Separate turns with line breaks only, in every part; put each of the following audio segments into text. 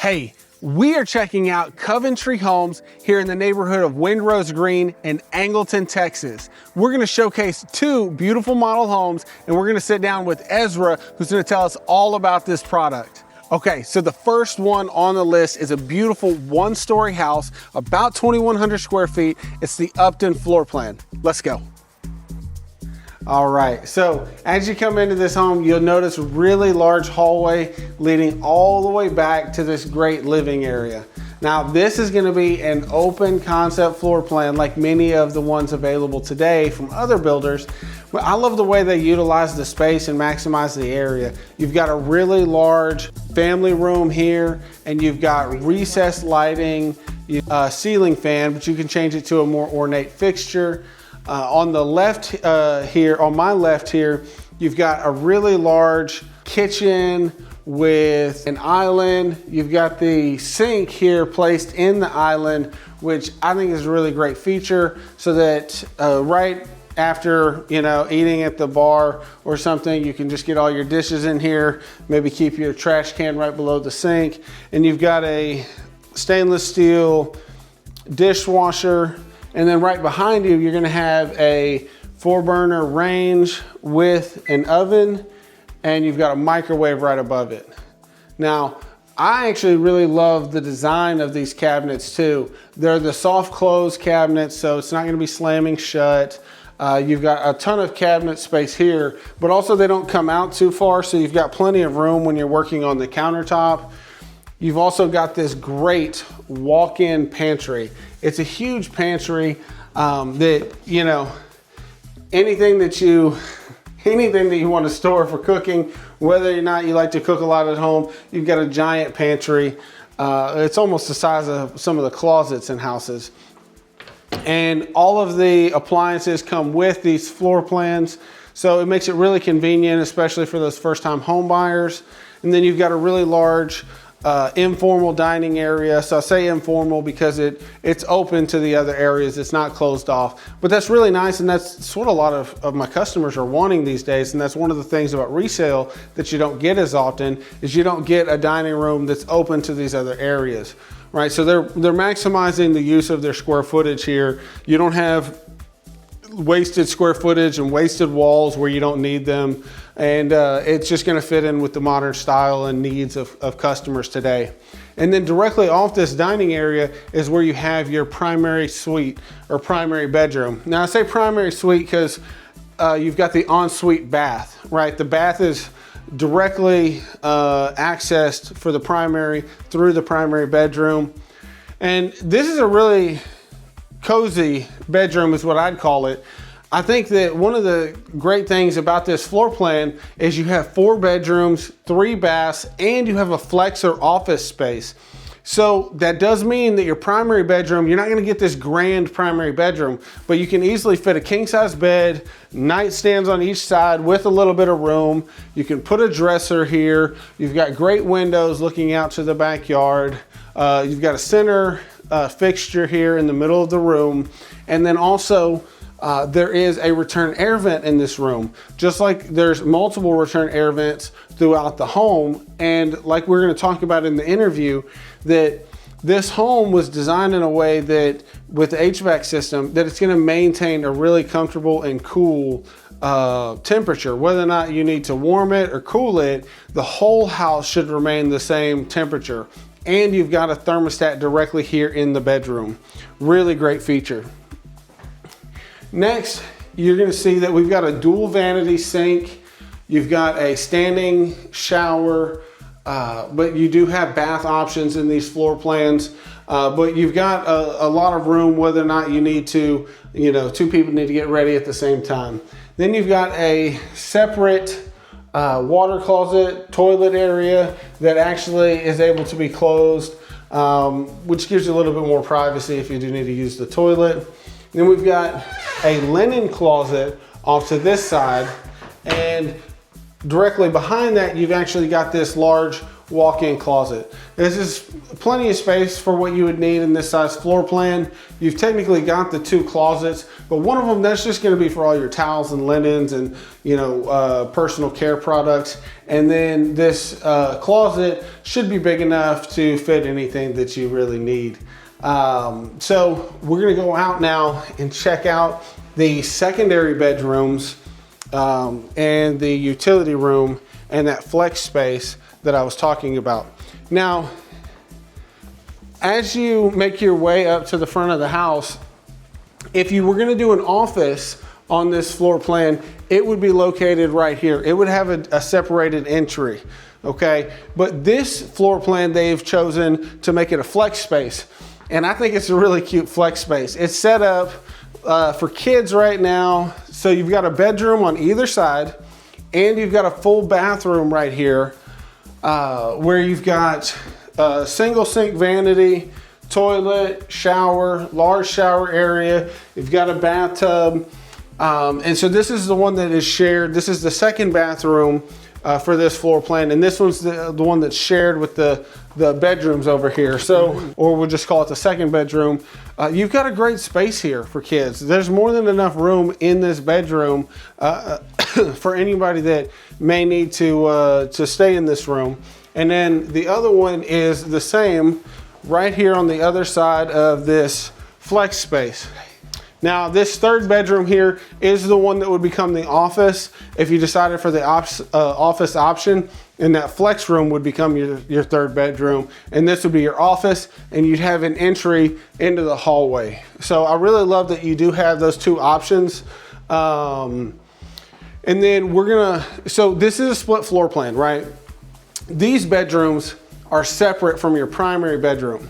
Hey, we are checking out Coventry homes here in the neighborhood of Windrose Green in Angleton, Texas. We're gonna showcase two beautiful model homes, and we're gonna sit down with Ezra, who's gonna tell us all about this product. Okay, so the first one on the list is a beautiful one-story house, about 2,100 square feet. It's the Upton floor plan. Let's go. All right, so as you come into this home, you'll notice a really large hallway leading all the way back to this great living area. Now, this is gonna be an open concept floor plan like many of the ones available today from other builders. But I love the way they utilize the space and maximize the area. You've got a really large family room here, and you've got recessed lighting, ceiling fan, but you can change it to a more ornate fixture. On the left here, on my left here, you've got a really large kitchen with an island. You've got the sink here placed in the island, which I think is a really great feature, so that right after, eating at the bar or something, you can just get all your dishes in here, maybe keep your trash can right below the sink. And you've got a stainless steel dishwasher. And then right behind you, you're gonna have a 4-burner range with an oven, and you've got a microwave right above it. Now, I actually really love the design of these cabinets too. They're the soft close cabinets, so it's not gonna be slamming shut. You've got a ton of cabinet space here, but also they don't come out too far, so you've got plenty of room when you're working on the countertop. You've also got this great walk-in pantry. It's a huge pantry that, anything that you want to store for cooking, whether or not you like to cook a lot at home, you've got a giant pantry. It's almost the size of some of the closets in houses. And all of the appliances come with these floor plans, so it makes it really convenient, especially for those first-time home buyers. And then you've got a really large informal dining area. So I say informal because it's open to the other areas. It's not closed off, but that's really nice. And that's what a lot of my customers are wanting these days. And that's one of the things about resale that you don't get as often, is you don't get a dining room that's open to these other areas, right? So they're maximizing the use of their square footage here. You don't have wasted square footage and wasted walls where you don't need them. And it's just gonna fit in with the modern style and needs of customers today. And then directly off this dining area is where you have your primary suite or primary bedroom. Now I say primary suite because you've got the ensuite bath, right? The bath is directly accessed for the primary through the primary bedroom. And this is a really cozy bedroom is what I'd call it. I think that one of the great things about this floor plan is you have 4 bedrooms, 3 baths, and you have a flex or office space. So that does mean that your primary bedroom, you're not gonna get this grand primary bedroom, but you can easily fit a king size bed, nightstands on each side with a little bit of room. You can put a dresser here. You've got great windows looking out to the backyard. You've got a center fixture here in the middle of the room. And then also, there is a return air vent in this room, just like there's multiple return air vents throughout the home. And like we're going to talk about in the interview, that this home was designed in a way that with the HVAC system, that it's going to maintain a really comfortable and cool temperature. Whether or not you need to warm it or cool it, the whole house should remain the same temperature. And you've got a thermostat directly here in the bedroom. Really great feature. Next, you're gonna see that we've got a dual vanity sink. You've got a standing shower, but you do have bath options in these floor plans. But you've got a lot of room whether or not you need to, 2 people need to get ready at the same time. Then you've got a separate water closet, toilet area that actually is able to be closed, which gives you a little bit more privacy if you do need to use the toilet. Then we've got a linen closet off to this side, and directly behind that, you've actually got this large walk-in closet. This is plenty of space for what you would need in this size floor plan. You've technically got the 2 closets, but one of them, that's just gonna be for all your towels and linens and, you know, personal care products. And then this closet should be big enough to fit anything that you really need. So we're gonna go out now and check out the secondary bedrooms and the utility room and that flex space that I was talking about. Now, as you make your way up to the front of the house, if you were gonna do an office on this floor plan, it would be located right here. It would have a separated entry, okay? But this floor plan, they've chosen to make it a flex space. And I think it's a really cute flex space. It's set up for kids right now. So you've got a bedroom on either side, and you've got a full bathroom right here, where you've got a single sink vanity, toilet, shower, large shower area. You've got a bathtub. And so this is the one that is shared. This is the second bathroom for this floor plan. And this one's the one that's shared with the bedrooms over here. So, or we'll just call it the second bedroom. You've got a great space here for kids. There's more than enough room in this bedroom for anybody that may need to stay in this room. And then the other one is the same right here on the other side of this flex space. Now, this third bedroom here is the one that would become the office if you decided for the office option, and that flex room would become your third bedroom, and this would be your office, and you'd have an entry into the hallway. So I really love that you do have those 2 options. And then so this is a split floor plan, right? These bedrooms are separate from your primary bedroom,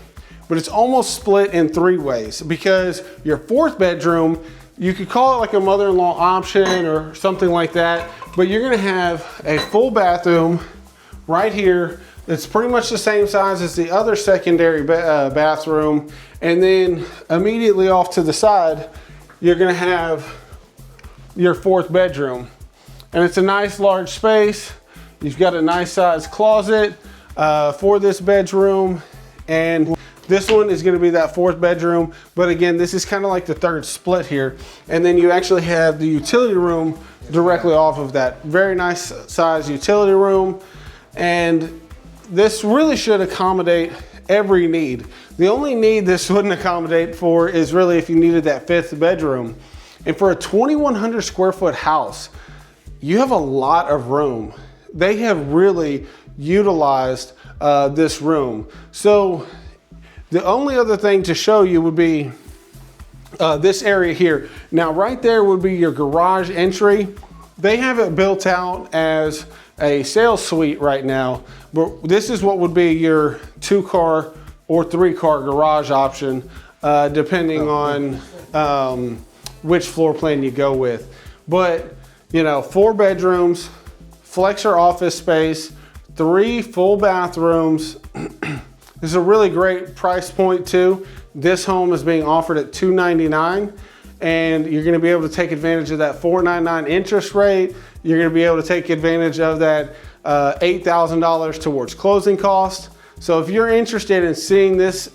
but it's almost split in 3 ways, because your 4th bedroom, you could call it like a mother-in-law option or something like that, but you're gonna have a full bathroom right here that's pretty much the same size as the other secondary bathroom. And then immediately off to the side, you're gonna have your 4th bedroom. And it's a nice large space. You've got a nice size closet for this bedroom. And this one is gonna be that 4th bedroom. But again, this is kind of like the 3rd split here. And then you actually have the utility room directly off of that. Very nice size utility room. And this really should accommodate every need. The only need this wouldn't accommodate for is really if you needed that 5th bedroom. And for a 2,100 square foot house, you have a lot of room. They have really utilized this room. So the only other thing to show you would be this area here. Now right there would be your garage entry. They have it built out as a sales suite right now, but this is what would be your 2-car or 3-car garage option, depending on which floor plan you go with. But you know, 4 bedrooms, flex or office space, 3 full bathrooms. This is a really great price point too. This home is being offered at $299, and you're gonna be able to take advantage of that 4.99 interest rate. You're gonna be able to take advantage of that $8,000 towards closing costs. So if you're interested in seeing this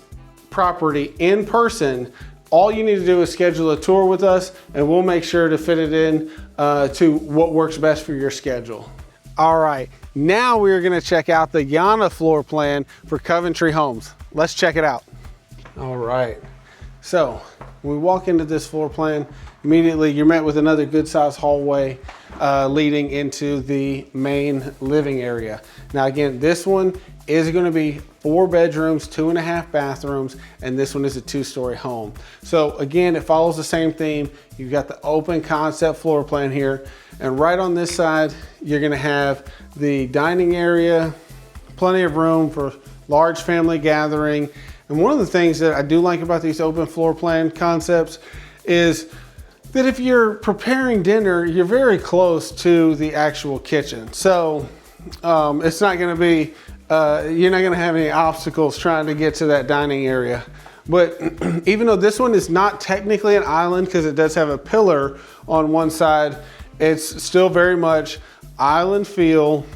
property in person, all you need to do is schedule a tour with us, and we'll make sure to fit it in to what works best for your schedule. All right, now we're gonna check out the Yana floor plan for Coventry Homes. Let's check it out. All right, so when we walk into this floor plan, immediately you're met with another good sized hallway leading into the main living area. Now again, this one is gonna be 4 bedrooms, 2.5 bathrooms, and this one is a 2-story home. So again, it follows the same theme. You've got the open concept floor plan here, and right on this side, you're gonna have the dining area, plenty of room for large family gathering. And one of the things that I do like about these open floor plan concepts is that if you're preparing dinner, you're very close to the actual kitchen. So it's not gonna be, you're not gonna have any obstacles trying to get to that dining area. But even though this one is not technically an island because it does have a pillar on one side, it's still very much island feel.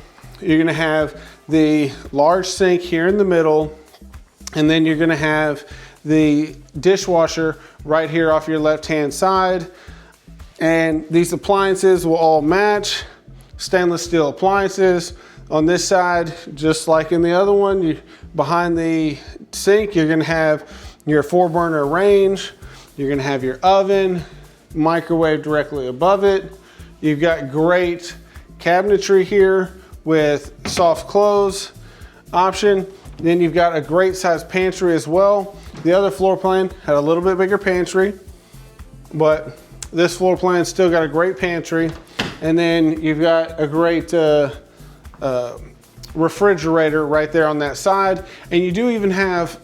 You're gonna have the large sink here in the middle, and then you're gonna have the dishwasher right here off your left-hand side. And these appliances will all match, stainless steel appliances. On this side, just like in the other one, behind the sink, you're gonna have your 4-burner range. You're gonna have your oven, microwave directly above it. You've got great cabinetry here with soft close option. Then you've got a great sized pantry as well. The other floor plan had a little bit bigger pantry, but this floor plan still got a great pantry. And then you've got a great refrigerator right there on that side. And you do even have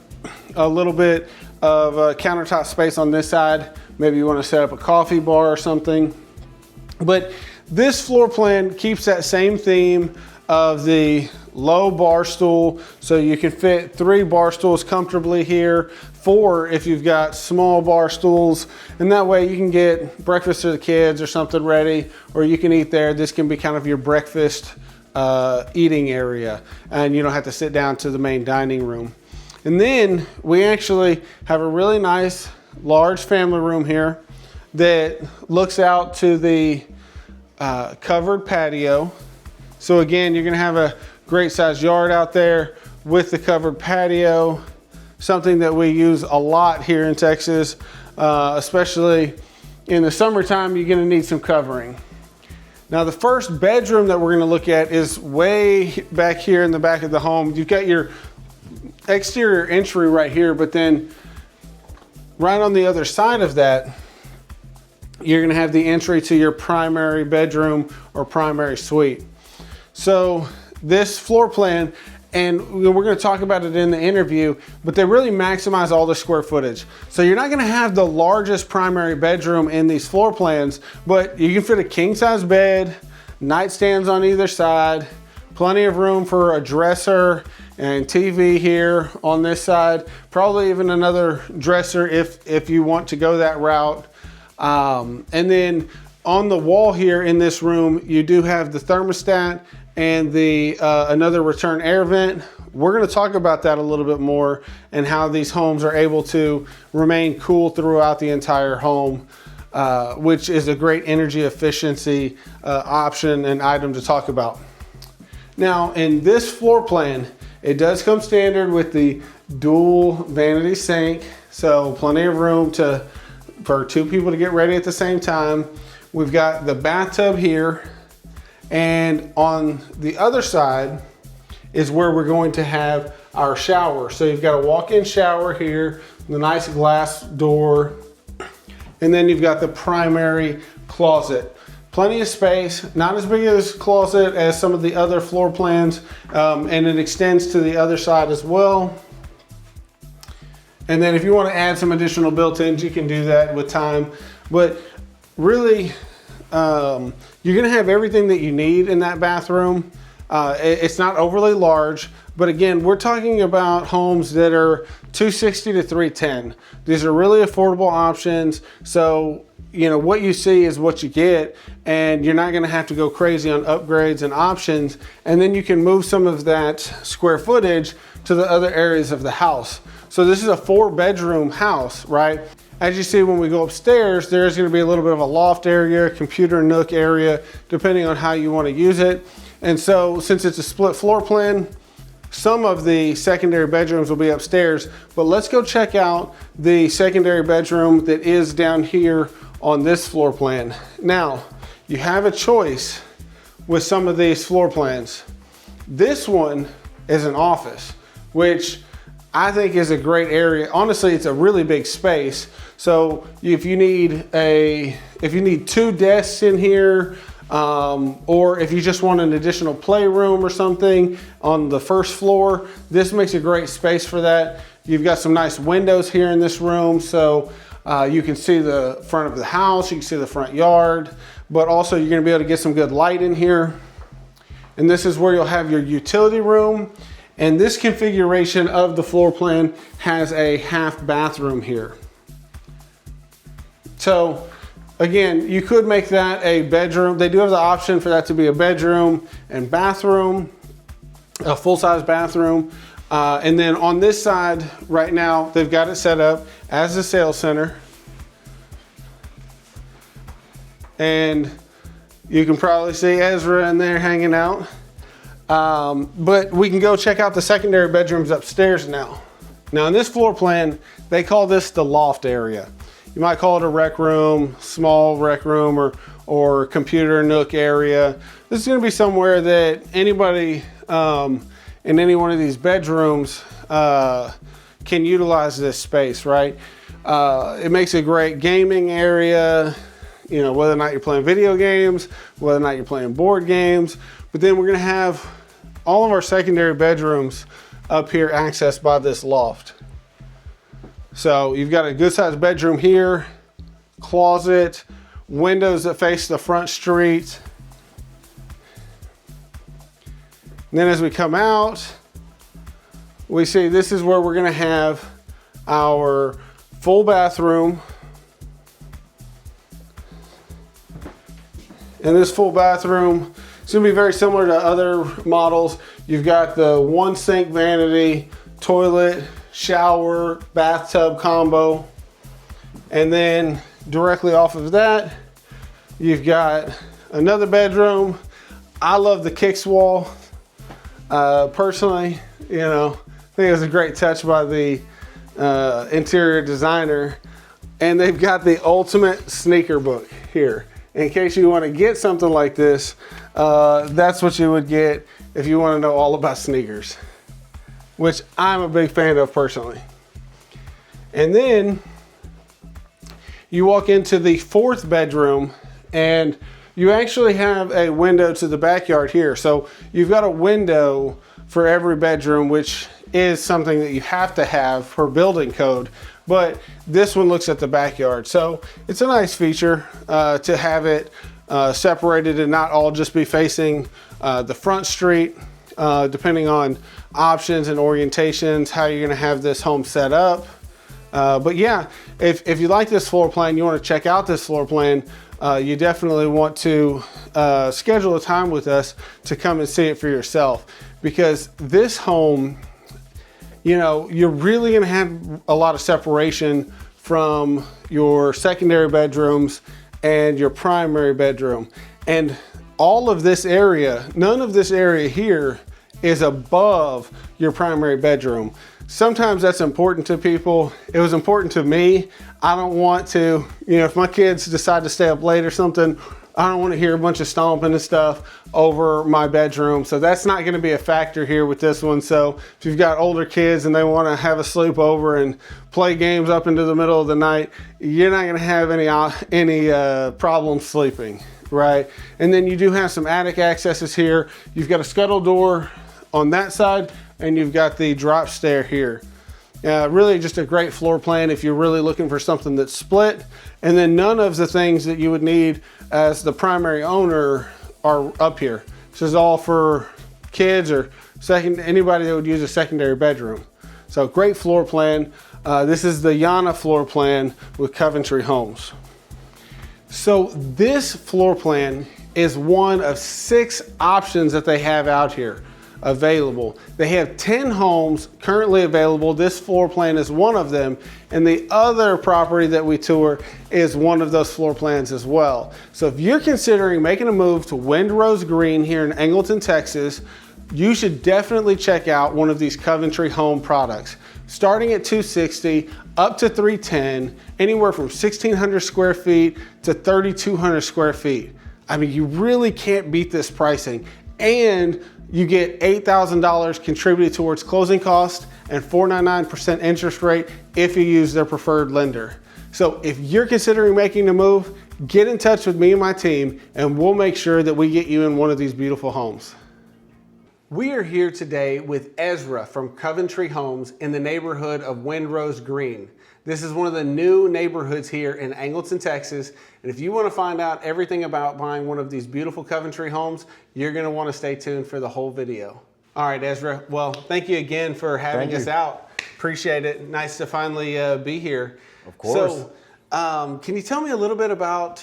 a little bit of countertop space on this side. Maybe you want to set up a coffee bar or something. But this floor plan keeps that same theme of the low bar stool, so you can fit 3 bar stools comfortably here, 4 if you've got small bar stools, and that way you can get breakfast for the kids or something ready, or you can eat there. This can be kind of your breakfast eating area, and you don't have to sit down to the main dining room. And then we actually have a really nice large family room here that looks out to the covered patio. So again, you're gonna have a great sized yard out there with the covered patio, something that we use a lot here in Texas, especially in the summertime. You're gonna need some covering. Now the first bedroom that we're gonna look at is way back here in the back of the home. You've got your exterior entry right here, but then right on the other side of that, you're gonna have the entry to your primary bedroom or primary suite. So this floor plan, and we're gonna talk about it in the interview, but they really maximize all the square footage. So you're not gonna have the largest primary bedroom in these floor plans, but you can fit a king size bed, nightstands on either side, plenty of room for a dresser and TV here on this side, probably even another dresser if you want to go that route. And then on the wall here in this room, you do have the thermostat and the another return air vent. We're gonna talk about that a little bit more and how these homes are able to remain cool throughout the entire home, which is a great energy efficiency option and item to talk about. Now in this floor plan, it does come standard with the dual vanity sink, so plenty of room for 2 people to get ready at the same time. We've got the bathtub here, and on the other side is where we're going to have our shower. So you've got a walk-in shower here, the nice glass door, and then you've got the primary closet. Plenty of space, not as big as closet as some of the other floor plans, and it extends to the other side as well. And then if you want to add some additional built-ins, you can do that with time. But really, you're gonna have everything that you need in that bathroom. It's not overly large, but again, we're talking about homes that are $260 to $310. These are really affordable options. So, you know, what you see is what you get, and you're not gonna have to go crazy on upgrades and options. And then you can move some of that square footage to the other areas of the house. So this is a 4-bedroom house, right? As you see, when we go upstairs, there's gonna be a little bit of a loft area, computer nook area, depending on how you wanna use it. And so since it's a split floor plan, some of the secondary bedrooms will be upstairs, but let's go check out the secondary bedroom that is down here on this floor plan. Now, you have a choice with some of these floor plans. This one is an office, which I think is a great area. Honestly, it's a really big space. So if you need 2 desks in here, or if you just want an additional playroom or something on the first floor, this makes a great space for that. You've got some nice windows here in this room, so you can see the front of the house, you can see the front yard, but also you're gonna be able to get some good light in here. And this is where you'll have your utility room. And this configuration of the floor plan has a half bathroom here. So again, you could make that a bedroom. They do have the option for that to be a bedroom and bathroom. a full-size bathroom. And then on this side right now, they've got it set up as a sales center. And you can probably see Ezra in there hanging out. But we can go check out the secondary bedrooms upstairs now. Now in this floor plan, they call this the loft area. You might call it a rec room, small rec room, or computer nook area. This is gonna be somewhere that anybody in any one of these bedrooms can utilize this space, right? It makes a great gaming area, you know, whether or not you're playing video games, whether or not you're playing board games. But then we're gonna have all of our secondary bedrooms up here accessed by this loft. So you've got a good sized bedroom here, closet, windows that face the front street. And then as we come out, we see this is where we're gonna have our full bathroom. And this full bathroom, it's gonna be very similar to other models. You've got the one sink vanity, toilet, shower, bathtub combo. And then directly off of that, you've got another bedroom. I love the kicks wall. Personally, you know, I think it was a great touch by the interior designer. And they've got the ultimate sneaker book here. In case you want to get something like this, that's what you would get if you want to know all about sneakers, which I'm a big fan of personally. And then you walk into the fourth bedroom and you actually have a window to the backyard here. So you've got a window for every bedroom, which is something that you have to have for building code. But this one looks at the backyard. So it's a nice feature to have it separated and not all just be facing the front street, depending on options and orientations, how you're gonna have this home set up. But yeah, if you like this floor plan, you wanna check out this floor plan, you definitely want to schedule a time with us to come and see it for yourself, because this home, you know, you're really gonna have a lot of separation from your secondary bedrooms and your primary bedroom. And all of this area, none of this area here is above your primary bedroom. Sometimes that's important to people. It was important to me. I don't want to, you know, if my kids decide to stay up late or something, I don't want to hear a bunch of stomping and stuff over my bedroom. So that's not going to be a factor here with this one. So if you've got older kids and they want to have a sleepover and play games up into the middle of the night, you're not going to have any problems sleeping, right? And then you do have some attic accesses here. You've got a scuttle door on that side, and you've got the drop stair here. Really just a great floor plan if you're really looking for something that's split. And then none of the things that you would need as the primary owner are up here. This is all for kids or anybody that would use a secondary bedroom. So great floor plan. This is the Yana floor plan with Coventry Homes. So this floor plan is one of 6 options that they have out here available. They have 10 homes currently available. This floor plan is one of them, and the other property that we tour is one of those floor plans as well. So if you're considering making a move to Windrose Green here in Angleton, Texas, you should definitely check out one of these Coventry home products. Starting at $260 up to $310, anywhere from 1,600 square feet to 3,200 square feet. I mean, you really can't beat this pricing. And you get $8,000 contributed towards closing costs and 4.99% interest rate if you use their preferred lender. So if you're considering making the move, get in touch with me and my team, and we'll make sure that we get you in one of these beautiful homes. We are here today with Ezra from Coventry Homes in the neighborhood of Windrose Green. This is one of the new neighborhoods here in Angleton, Texas. And if you want to find out everything about buying one of these beautiful Coventry homes, you're going to want to stay tuned for the whole video. All right, Ezra. Well, thank you again for having us out. Appreciate it. Nice to finally be here.
Of course.
So, can you tell me a little bit about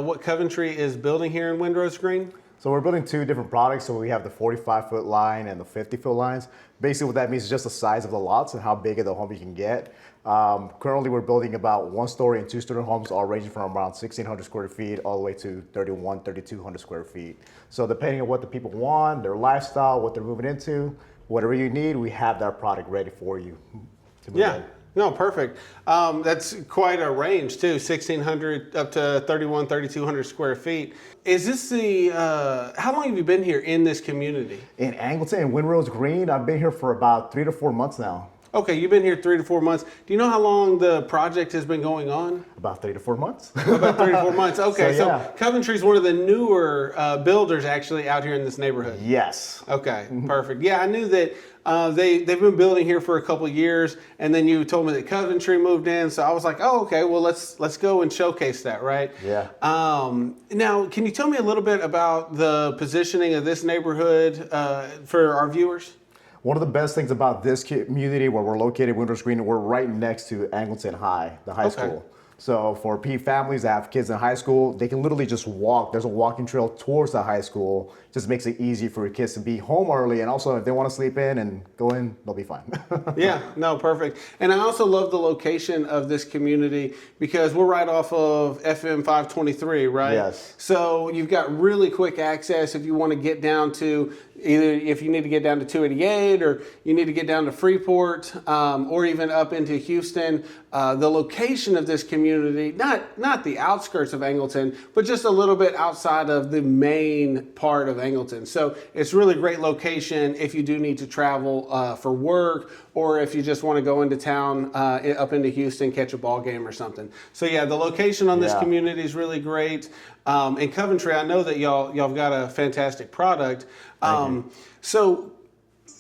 what Coventry is building here in Windrose Green?
So we're building two different products. So we have the 45-foot line and the 50-foot lines. Basically what that means is just the size of the lots and how big of the home you can get. Currently we're building about 1-story and 2-story homes, all ranging from around 1,600 square feet all the way to 3,200 square feet. So depending on what the people want, their lifestyle, what they're moving into, whatever you need, we have that product ready for you to move in.
No, perfect. That's quite a range too, 1,600 up to 3,200 square feet. Is this the, how long have you been here in this community?
In Angleton and Windrose Green, I've been here for about 3 to 4 months now.
Okay, you've been here 3 to 4 months. Do you know how long the project has been going on?
About 3 to 4 months.
About 3 to 4 months. Okay,
so
Coventry's one of the newer builders actually out here in this neighborhood.
Yes.
Okay, perfect. Yeah, I knew that they've been building here for a couple of years, and then you told me that Coventry moved in, so I was like, oh, okay, well let's go and showcase that, right?
Yeah.
Now, can you tell me a little bit about the positioning of this neighborhood for our viewers?
One of the best things about this community where we're located, Windrose Green, we're right next to Angleton High, the high school. So for families that have kids in high school, they can literally just walk. There's a walking trail towards the high school. Just makes it easy for your kids to be home early. And also if they want to sleep in and go in, they'll be fine.
Yeah, no, perfect. And I also love the location of this community because we're right off of FM 523, right?
Yes.
So you've got really quick access if you want to get down to either if you need to get down to 288 or you need to get down to Freeport or even up into Houston. The location of this community, not the outskirts of Angleton, but just a little bit outside of the main part of Angleton. So it's really great location if you do need to travel for work or if you just want to go into town up into Houston, catch a ball game or something. So yeah, the location on this community is really great. In Coventry, I know that y'all got a fantastic product. So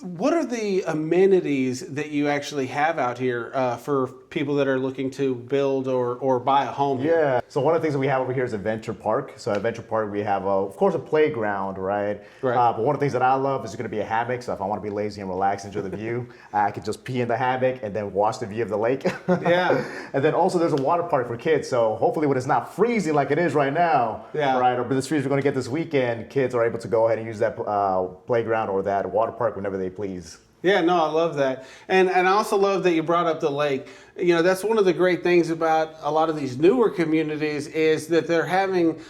what are the amenities that you actually have out here for people that are looking to build or buy a home here?
Yeah. So one of the things that we have over here is Adventure Park. So at Adventure Park, we have, of course, a playground, right? But one of the things that I love is going to be a hammock. So if I want to be lazy and relax, enjoy the view, I can just pee in the hammock and then watch the view of the lake.
Yeah.
And then also there's a water park for kids. So hopefully when it's not freezing like it is right now, right, or this freeze we're going to get this weekend, kids are able to go ahead and use that playground or that water park whenever they please.
Yeah, no, I love that. And I also love that you brought up the lake. You know, that's one of the great things about a lot of these newer communities is that they're having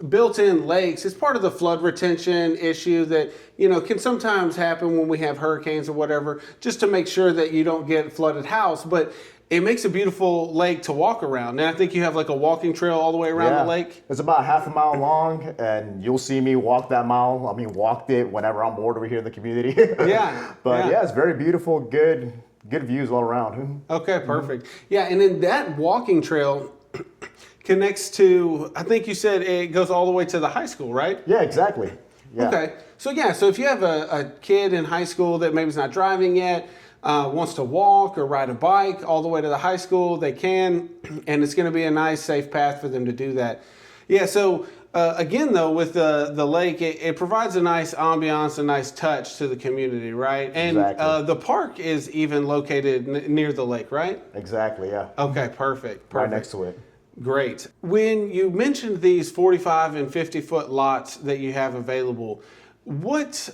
built-in lakes. It's part of the flood retention issue that, you know, can sometimes happen when we have hurricanes or whatever, just to make sure that you don't get flooded house. But it makes a beautiful lake to walk around. And I think you have like a walking trail all the way around the lake.
It's about half a mile long, and you'll see me walk that mile. I mean, walked it whenever I'm bored over here in the community. But yeah, it's very beautiful, good views all around.
Okay, perfect. Yeah, and then that walking trail connects to, I think you said it goes all the way to the high school, right?
Yeah, exactly. Yeah.
Okay, so if you have a kid in high school that maybe is not driving yet, wants to walk or ride a bike all the way to the high school, they can, and it's going to be a nice, safe path for them to do that. Yeah, so again, though, with the lake, it provides a nice ambiance, a nice touch to the community, right? And the park is even located near the lake, right?
Exactly, yeah.
Okay, perfect.
Right next to it.
Great. When you mentioned these 45 and 50-foot lots that you have available, what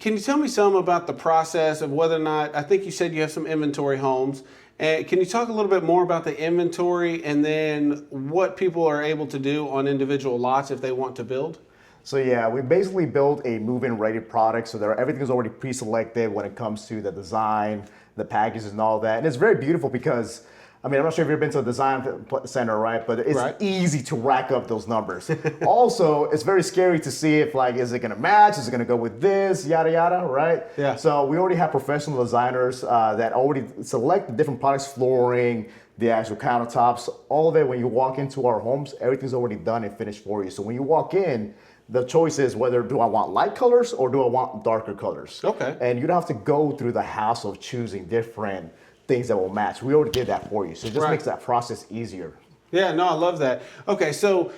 can you tell me some about the process of whether or not, I think you said you have some inventory homes. Can you talk a little bit more about the inventory and then what people are able to do on individual lots if they want to build?
So yeah, we basically build a move-in ready product. So everything is already pre-selected when it comes to the design, the packages and all that. And it's very beautiful because, I mean, I'm not sure if you've been to a design center, right? But it's easy to rack up those numbers. Also, it's very scary to see if, like, is it going to match? Is it going to go with this? Yada, yada, right?
Yeah.
So we already have professional designers that already select the different products, flooring, the actual countertops, all of it. When you walk into our homes, everything's already done and finished for you. So when you walk in, the choice is whether do I want light colors or do I want darker colors?
Okay.
And you don't have to go through the hassle of choosing different things that will match. We already did that for you. So it just makes that process easier.
Yeah, no, I love that. Okay, so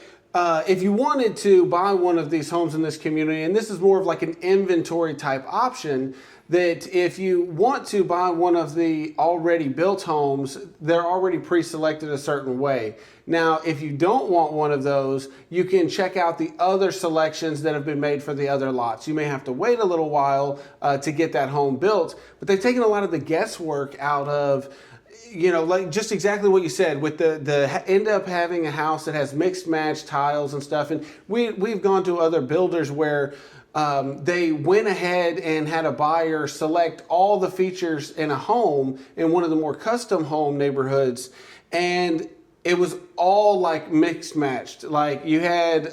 if you wanted to buy one of these homes in this community, and this is more of like an inventory type option, that if you want to buy one of the already built homes, they're already pre-selected a certain way. Now, if you don't want one of those, you can check out the other selections that have been made for the other lots. You may have to wait a little while to get that home built, but they've taken a lot of the guesswork out of, you know, like just exactly what you said, with the end up having a house that has mixed match tiles and stuff. And we've gone to other builders where they went ahead and had a buyer select all the features in a home in one of the more custom home neighborhoods, and it was all like mixed matched. Like you had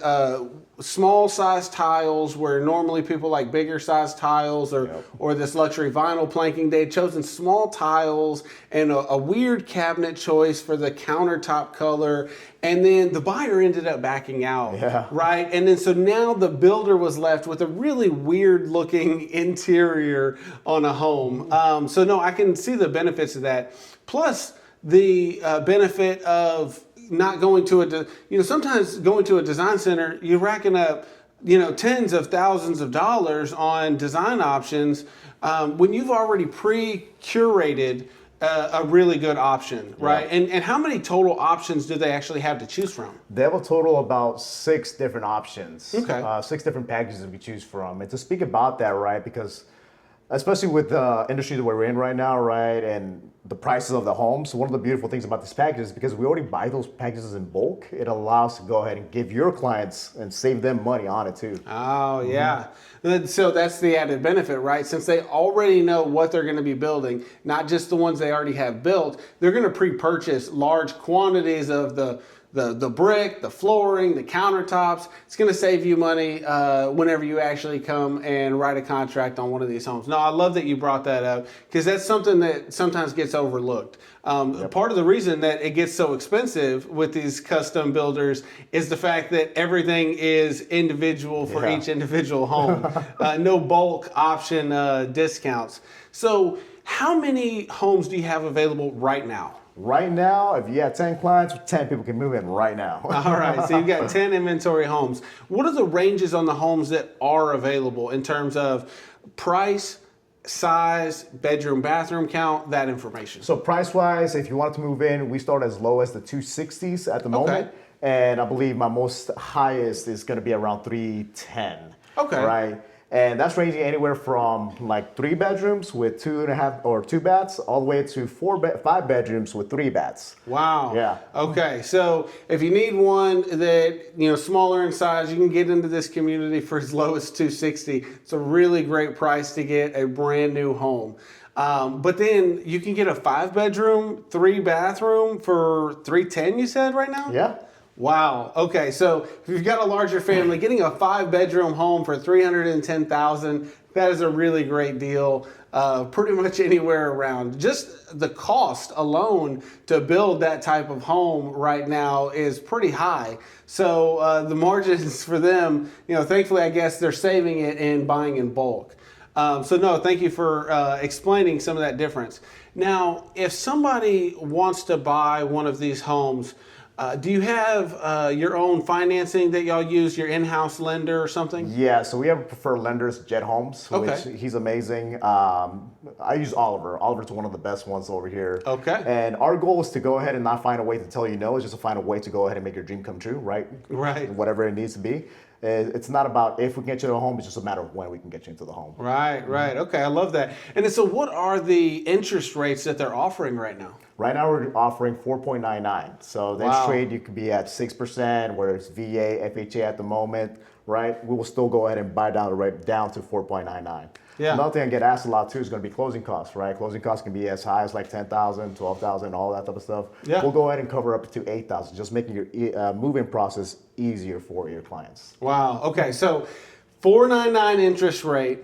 small size tiles where normally people like bigger size tiles, or this luxury vinyl planking. They had chosen small tiles and a weird cabinet choice for the countertop color. And then the buyer ended up backing out, right? And then so now the builder was left with a really weird looking interior on a home. So no, I can see the benefits of that. Plus the benefit of not going to sometimes going to a design center, you're racking up, tens of thousands of dollars on design options when you've already pre-curated a really good option, right? And how many total options do they actually have to choose from?
They have a total of about 6 different options.
Okay.
6 different packages we choose from. And to speak about that, right, because especially with the industry that we're in right now, right, and the prices of the homes, one of the beautiful things about this package is because we already buy those packages in bulk, it allows to go ahead and give your clients and save them money on it too.
Oh, yeah. So that's the added benefit, right? Since they already know what they're going to be building, not just the ones they already have built, they're going to pre-purchase large quantities of the brick, the flooring, the countertops. It's going to save you money whenever you actually come and write a contract on one of these homes. No, I love that you brought that up, because that's something that sometimes gets overlooked. Part of the reason that it gets so expensive with these custom builders is the fact that everything is individual for each individual home. No bulk option discounts. So how many homes do you have available right now?
Right now, if you have 10 clients, 10 people can move in right now.
All right, so you've got 10 inventory homes. What are the ranges on the homes that are available in terms of price, size, bedroom, bathroom count, that information?
So price-wise, if you wanted to move in, we start as low as the 260s at the moment. And I believe my most highest is going to be around 310.
Okay.
Right? And that's ranging anywhere from like 3 bedrooms with 2.5 or 2 baths, all the way to 5 bedrooms with 3 baths.
Wow.
Yeah.
Okay, so if you need one that, smaller in size, you can get into this community for as low as 260. It's a really great price to get a brand new home. But then you can get a 5 bedroom, 3 bathroom for 310, you said right now?
Yeah.
Wow. Okay. So if you've got a larger family, getting a 5 bedroom home for $310,000, that is a really great deal. Pretty much anywhere around. Just the cost alone to build that type of home right now is pretty high. So the margins for them, thankfully, I guess they're saving it and buying in bulk. So no, thank you for explaining some of that difference. Now, if somebody wants to buy one of these homes, do you have your own financing that y'all use, your in-house lender or something?
Yeah, so we have preferred lenders, Jet Homes, which he's amazing. I use Oliver. Oliver's one of the best ones over here.
Okay.
And our goal is to go ahead and not find a way to tell you no, it's just to find a way to go ahead and make your dream come true, right?
Right.
Whatever it needs to be. It's not about if we can get you to a home, it's just a matter of when we can get you into the home.
Right, right. Okay, I love that. And so what are the interest rates that they're offering right now?
Right now we're offering 4.99. So the interest rate, you could be at 6%, whether it's VA, FHA at the moment, right? We will still go ahead and buy down the rate down to 4.99.
Yeah.
Another thing I get asked a lot too is going to be closing costs, right? Closing costs can be as high as like 10,000, 12,000, all that type of stuff.
Yeah.
We'll go ahead and cover up to 8,000, just making your move-in process easier for your clients.
Wow. Okay, so 4.99 interest rate,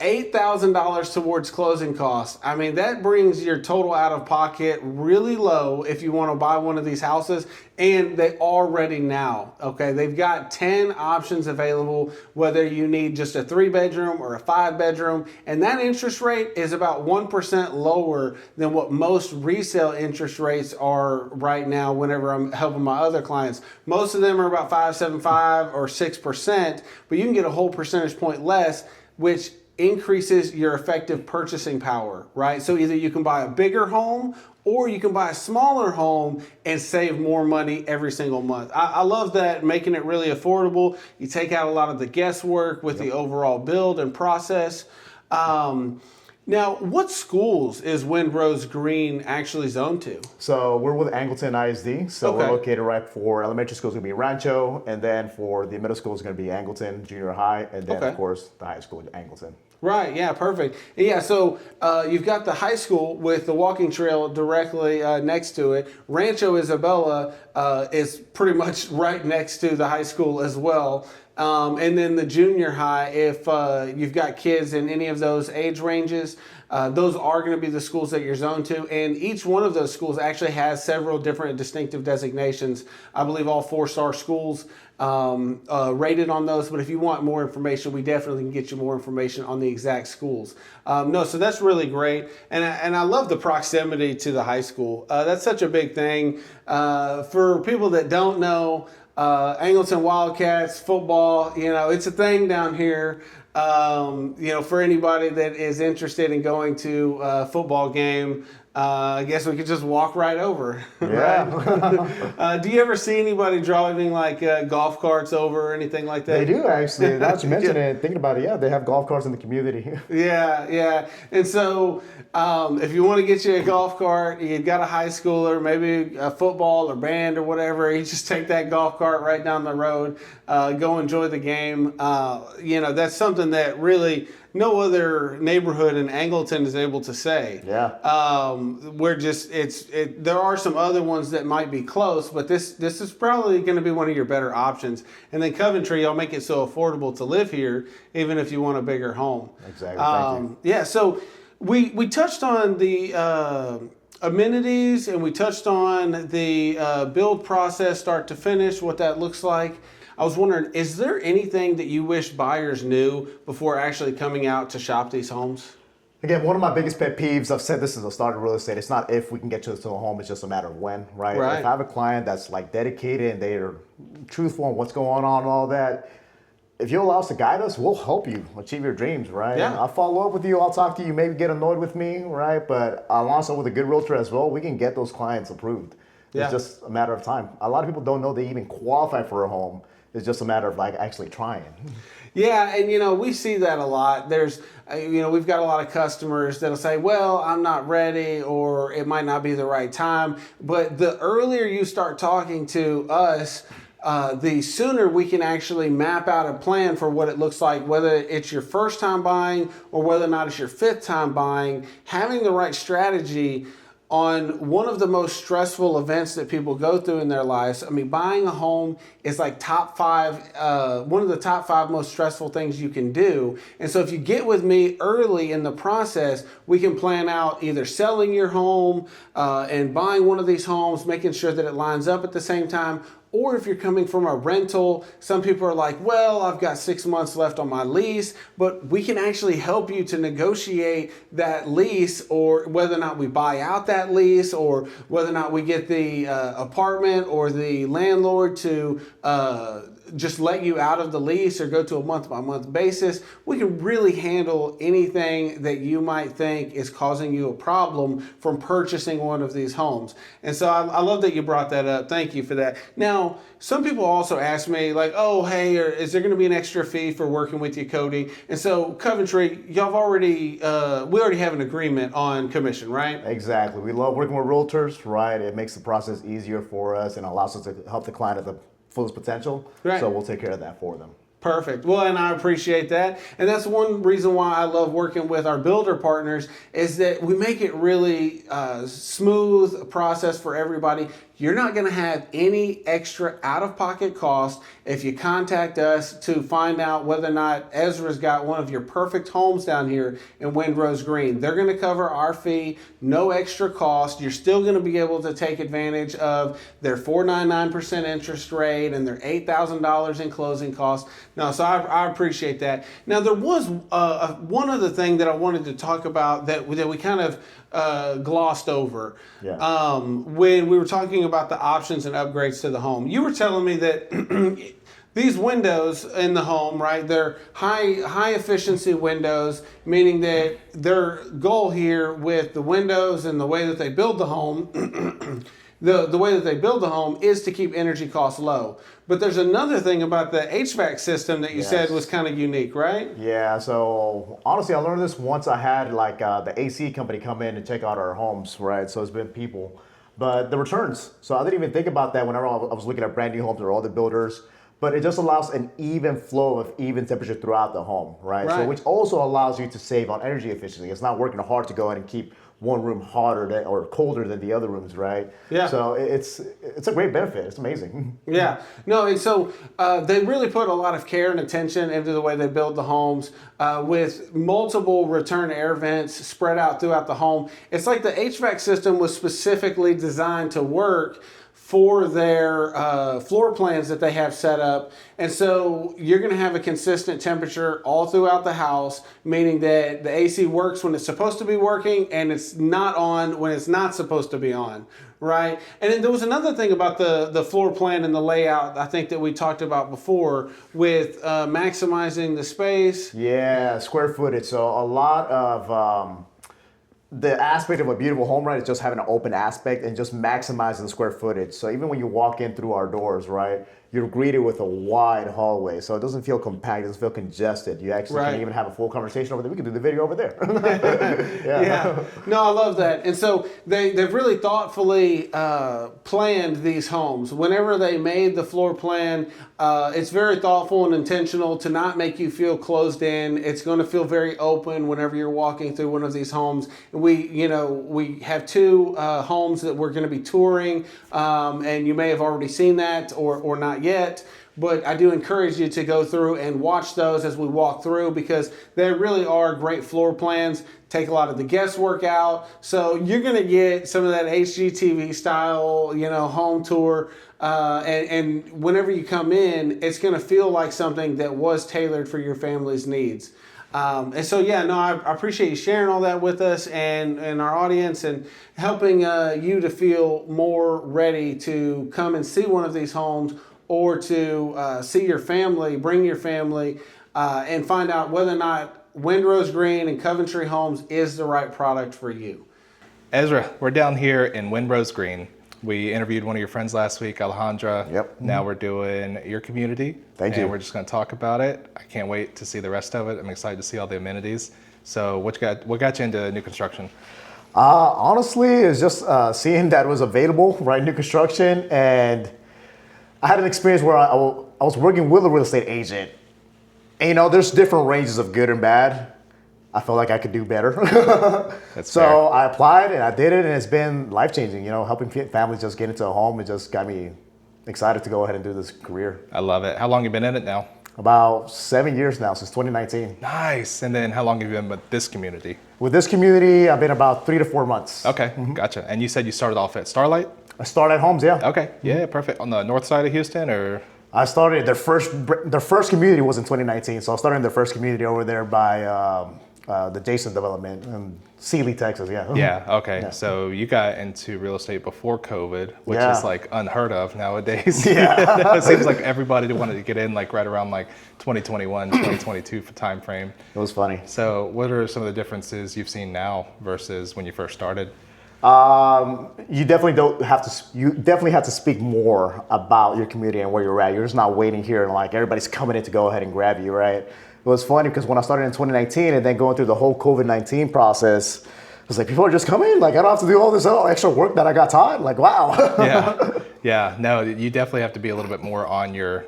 $8,000 towards closing costs. I mean, that brings your total out of pocket really low if you want to buy one of these houses, and they are ready now. Okay, they've got 10 options available, whether you need just a 3-bedroom or a 5-bedroom, and that interest rate is about 1% lower than what most resale interest rates are right now whenever I'm helping my other clients. Most of them are about 5.75 or 6%, but you can get a whole percentage point less, which increases your effective purchasing power, right? So either you can buy a bigger home or you can buy a smaller home and save more money every single month. I love that, making it really affordable. You take out a lot of the guesswork with the overall build and process. Now, what schools is Windrose Green actually zoned to?
So we're with Angleton ISD. So
Okay.
we're located right for elementary school is going to be Rancho, and then for the middle school is going to be Angleton Junior High, and then
Okay.
of course the high school is Angleton.
Right, yeah, perfect. Yeah, so you've got the high school with the walking trail directly next to it. Rancho Isabella is pretty much right next to the high school as well. And then the junior high, if you've got kids in any of those age ranges, those are going to be the schools that you're zoned to. And each one of those schools actually has several different distinctive designations. I believe all 4-star schools rated on those. But if you want more information, we definitely can get you more information on the exact schools. No, so that's really great. And I love the proximity to the high school. That's such a big thing. For people that don't know, Angleton Wildcats football, it's a thing down here. For anybody that is interested in going to a football game, I guess we could just walk right over.
Yeah.
Right? Do you ever see anybody driving like golf carts over or anything like that?
They do actually. Now that you mention it, thinking about it, yeah, they have golf carts in the community.
Yeah. And so if you want to get you a golf cart, you've got a high schooler, maybe a football or band or whatever, you just take that golf cart right down the road, go enjoy the game. That's something that really no other neighborhood in Angleton is able to say.
Yeah.
We're just there are some other ones that might be close, but this is probably going to be one of your better options. And then Coventry, I'll make it so affordable to live here, even if you want a bigger home.
Exactly. Thank you.
Yeah. So we touched on the amenities, and we touched on the build process, start to finish, what that looks like. I was wondering, is there anything that you wish buyers knew before actually coming out to shop these homes?
Again, one of my biggest pet peeves, I've said this is the start of real estate, it's not if we can get you to a home, it's just a matter of when, right?
Right.
If I have a client that's like dedicated and they're truthful on what's going on and all that, if you allow us to guide us, we'll help you achieve your dreams, right?
Yeah.
I'll follow up with you, I'll talk to you, maybe get annoyed with me, right? But I'm also with a good realtor as well, we can get those clients approved.
Yeah.
It's just a matter of time. A lot of people don't know they even qualify for a home. It's just a matter of like actually trying.
Yeah, and we see that a lot. There's, we've got a lot of customers that'll say, well, I'm not ready, or it might not be the right time. But the earlier you start talking to us, the sooner we can actually map out a plan for what it looks like, whether it's your first time buying or whether or not it's your 5th time buying. Having the right strategy on one of the most stressful events that people go through in their lives. I mean, buying a home is like one of the top 5 most stressful things you can do. And so if you get with me early in the process, we can plan out either selling your home and buying one of these homes, making sure that it lines up at the same time. Or if you're coming from a rental, some people are like, well, I've got 6 months left on my lease, but we can actually help you to negotiate that lease, or whether or not we buy out that lease, or whether or not we get the apartment or the landlord to just let you out of the lease or go to a month-by-month basis. We can really handle anything that you might think is causing you a problem from purchasing one of these homes. And so I love that you brought that up. Thank you for that. Now, some people also ask me like, oh, hey, is there going to be an extra fee for working with you, Cody? And so Coventry, we already have an agreement on commission, right?
Exactly. We love working with realtors, right? It makes the process easier for us and allows us to help the client at the fullest potential.
Right.
So we'll take care of that for them.
Perfect. Well, and I appreciate that. And that's one reason why I love working with our builder partners, is that we make it really smooth process for everybody. you're not going to have any extra out-of-pocket cost if you contact us to find out whether or not Ezra's got one of your perfect homes down here in Windrose Green. They're going to cover our fee, no extra cost. You're still going to be able to take advantage of their 4.99% interest rate and their $8,000 in closing costs. No, so I appreciate that. Now, there was one other thing that I wanted to talk about that we kind of glossed over.
Yeah.
When we were talking about the options and upgrades to the home. You were telling me that these windows in the home, right, they're high efficiency windows, meaning that their goal here with the windows and the way that they build the home, the way that they build the home is to keep energy costs low. But there's another thing about the HVAC system that you said was kind of unique, right?
Yeah, so honestly, I learned this once I had like the AC company come in and check out our homes, right? So it's been people. But the returns, so I didn't even think about that whenever I was looking at brand new homes or all the builders. But it just allows an even flow of even temperature throughout the home, right? So which also allows you to save on energy efficiency. It's not working hard to go ahead and keep one room hotter or colder than the other rooms, right?
Yeah.
So it's a great benefit. It's amazing.
Yeah. No, and so they really put a lot of care and attention into the way they build the homes with multiple return air vents spread out throughout the home. It's like the HVAC system was specifically designed to work for their floor plans that they have set up. And so you're going to have a consistent temperature all throughout the house, meaning that the AC works when it's supposed to be working and it's not on when it's not supposed to be on, right? And then there was another thing about the floor plan and the layout I think that we talked about before with maximizing the space.
Yeah, square footage. So a lot of the aspect of a beautiful home, right, is just having an open aspect and just maximizing the square footage. So even when you walk in through our doors, right, you're greeted with a wide hallway. So it doesn't feel compact, it doesn't feel congested. You actually can even have a full conversation over there. We can do the video over there.
Yeah. No, I love that. And so they've really thoughtfully planned these homes. Whenever they made the floor plan, it's very thoughtful and intentional to not make you feel closed in. It's going to feel very open whenever you're walking through one of these homes. We have two homes that we're going to be touring, and you may have already seen that or not yet. But I do encourage you to go through and watch those as we walk through because they really are great floor plans. Take a lot of the guesswork out. So you're going to get some of that HGTV style, home tour. And whenever you come in, it's going to feel like something that was tailored for your family's needs. And so, I appreciate you sharing all that with us and our audience and helping you to feel more ready to come and see one of these homes or to see your family, bring your family, and find out whether or not Windrose Green and Coventry Homes is the right product for you.
Ezra, we're down here in Windrose Green. We interviewed one of your friends last week, Alejandra.
Yep.
Now we're doing your community.
Thank you.
And we're just going to talk about it. I can't wait to see the rest of it. I'm excited to see all the amenities. So what got you into new construction?
Honestly, it's just seeing that it was available, right? New construction. And I had an experience where I was working with a real estate agent. And, there's different ranges of good and bad. I felt like I could do better.
So fair.
I applied and I did it, and it's been life-changing. Helping families just get into a home, it just got me excited to go ahead and do this career.
I love it. How long have you been in it now?
About 7 years now, since 2019.
Nice. And then how long have you been with this community?
With this community, I've been about 3 to 4 months.
Okay, Gotcha. And you said you started off at Starlight?
I started at Homes, yeah.
Okay, yeah, perfect. On the north side of Houston, or?
I started, their first community was in 2019, so I started in their first community over there by the Jason development in Sealy, Texas, yeah.
Yeah, okay. Yeah. So you got into real estate before COVID, which is like unheard of nowadays. Yeah. It seems like everybody wanted to get in like right around like 2021, 2022 for time frame.
It was funny.
So what are some of the differences you've seen now versus when you first started?
You definitely have to speak more about your community and where you're at. You're just not waiting here and like everybody's coming in to go ahead and grab you, right? It was funny because when I started in 2019 and then going through the whole COVID-19 process, it was like, people are just coming? Like, I don't have to do all this extra work that I got taught? Like, wow.
Yeah. Yeah, no, you definitely have to be a little bit more on your,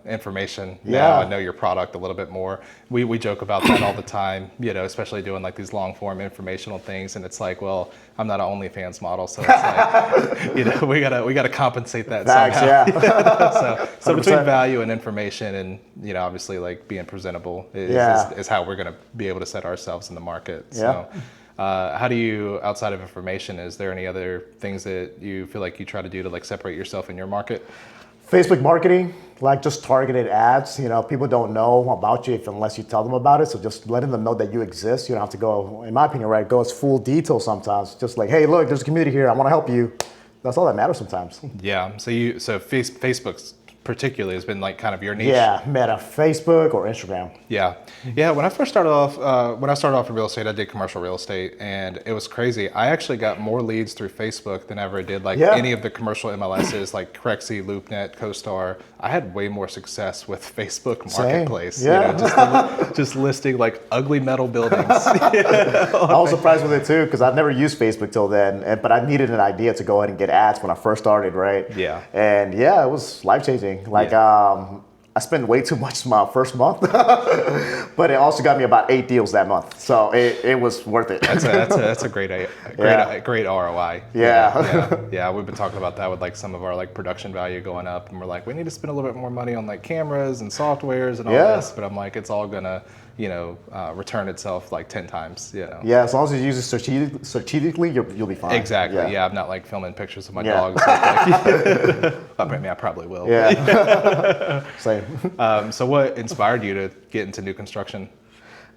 information now and know your product a little bit more. We joke about that all the time, especially doing like these long form informational things. And it's like, well, I'm not an OnlyFans model, so it's like, we gotta compensate that
Facts,
somehow.
yeah.
So between value and information, and obviously like being presentable is how we're gonna be able to set ourselves in the market. So. How do you, outside of information, is there any other things that you feel like you try to do to like separate yourself in your market?
Facebook marketing, like just targeted ads. People don't know about you unless you tell them about it. So just letting them know that you exist. You don't have to go, in my opinion, right, go as full detail sometimes. Just like, hey, look, there's a community here. I want to help you. That's all that matters sometimes.
Yeah. So Facebook's particularly has been like kind of your niche.
Yeah, Meta, Facebook or Instagram.
Yeah. When I first started off, in real estate, I did commercial real estate, and it was crazy. I actually got more leads through Facebook than ever did any of the commercial MLSs like Crexy, LoopNet, CoStar. I had way more success with Facebook Marketplace.
Same.
Just listing like ugly metal buildings.
I was surprised with it too because I'd never used Facebook till then, but I needed an idea to go ahead and get ads when I first started, right?
Yeah.
And it was life-changing. I spent way too much my first month, but it also got me about 8 deals that month. So it was worth it.
That's a great ROI. Yeah. We've been talking about that with like some of our like production value going up, and we're like, we need to spend a little bit more money on like cameras and softwares and all this. But I'm like, it's all gonna return itself like 10 times.
Yeah, as long as you use it strategically, you'll be fine.
Exactly. Yeah, I'm not like filming pictures of my dogs. I probably will.
Yeah. Same.
So what inspired you to get into new construction?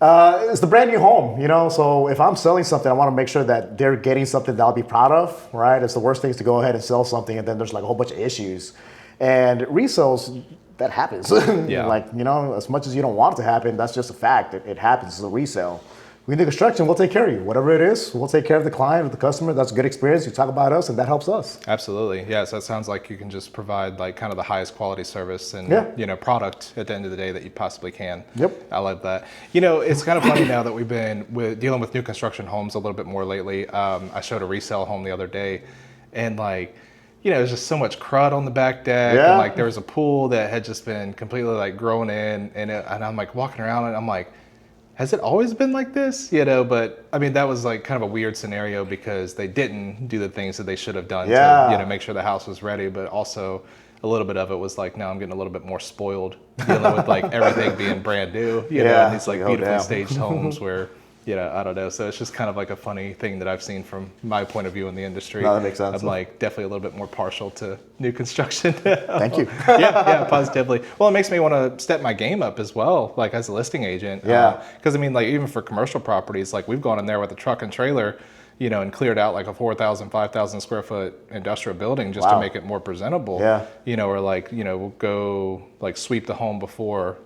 It's the brand new home, so if I'm selling something, I want to make sure that they're getting something that I'll be proud of, right? It's the worst thing is to go ahead and sell something and then there's like a whole bunch of issues. And resales, that happens. As much as you don't want it to happen, that's just a fact. It happens. It's a resale. We do construction, we'll take care of you. Whatever it is, we'll take care of the client or the customer. That's a good experience. You talk about us and that helps us.
Absolutely. Yeah, so that sounds like you can just provide like kind of the highest quality service and product at the end of the day that you possibly can.
Yep.
I love that. It's kind of funny now that we've been dealing with new construction homes a little bit more lately. I showed a resale home the other day, and there's just so much crud on the back deck, and like there was a pool that had just been completely like grown in, and I'm like walking around and I'm like, has it always been like this? But I mean, that was like kind of a weird scenario because they didn't do the things that they should have done to, make sure the house was ready. But also a little bit of it was like, now I'm getting a little bit more spoiled dealing with like everything being brand new, and these like beautifully staged homes where, I don't know. So it's just kind of like a funny thing that I've seen from my point of view in the industry.
No, that makes sense.
I'm like definitely a little bit more partial to new construction.
Thank you.
yeah, positively. Well, it makes me want to step my game up as well, like as a listing agent.
Yeah.
Because I mean, like even for commercial properties, like we've gone in there with a truck and trailer, and cleared out like a 4,000, 5,000 square foot industrial building just to make it more presentable.
Yeah.
Or like, we'll go like sweep the home before,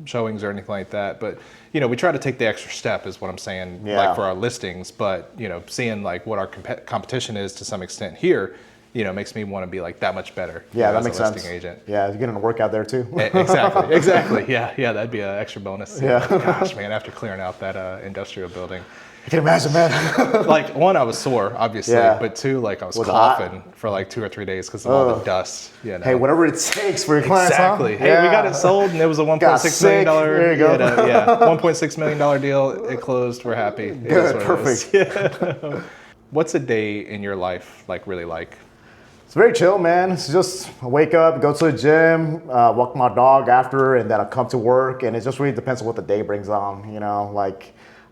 showings or anything like that. But, we try to take the extra step is what I'm saying, like for our listings, but, seeing like what our competition is to some extent here, makes me want to be like that much better.
Yeah, that
as
makes
a listing
sense.
agent.
Yeah, you're getting a workout there too.
Exactly. Yeah, that'd be an extra bonus.
Yeah.
Gosh, man, after clearing out that industrial building.
I can imagine, man.
Like one, I was sore, obviously, but two, like I was coughing for like 2 or 3 days because of all the dust.
Hey, whatever it takes for your clients.
Exactly.
Huh?
Hey, we got it sold, and it was a $1.6 million.
There you go.
$1.6 million deal. It closed. We're happy.
Good, perfect.
Yeah. What's a day in your life really like?
It's very chill, man. It's just I wake up, go to the gym, walk my dog after, and then I come to work. And it just really depends on what the day brings on.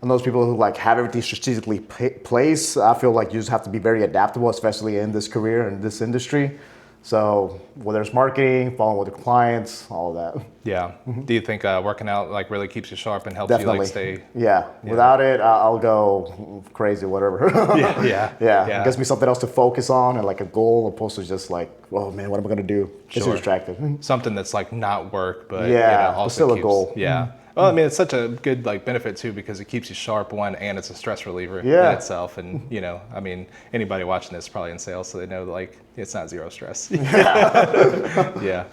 And those people who like have everything strategically placed, I feel like you just have to be very adaptable, especially in this career and this industry. So whether it's marketing, following with the clients, all of that.
Yeah. Do you think working out like really keeps you sharp and helps
Definitely.
you like stay?
Yeah. Without it, I'll go crazy, whatever.
Yeah.
It gives me something else to focus on and like a goal, opposed to just like, oh man, what am I gonna do? It's too distracting.
Something that's like not work, but
but
also
still a
keeps,
goal.
Yeah. Well, I mean, it's such a good like benefit too because it keeps you sharp, one, and it's a stress reliever in itself. And I mean, anybody watching this is probably in sales, so they know like it's not zero stress. Yeah,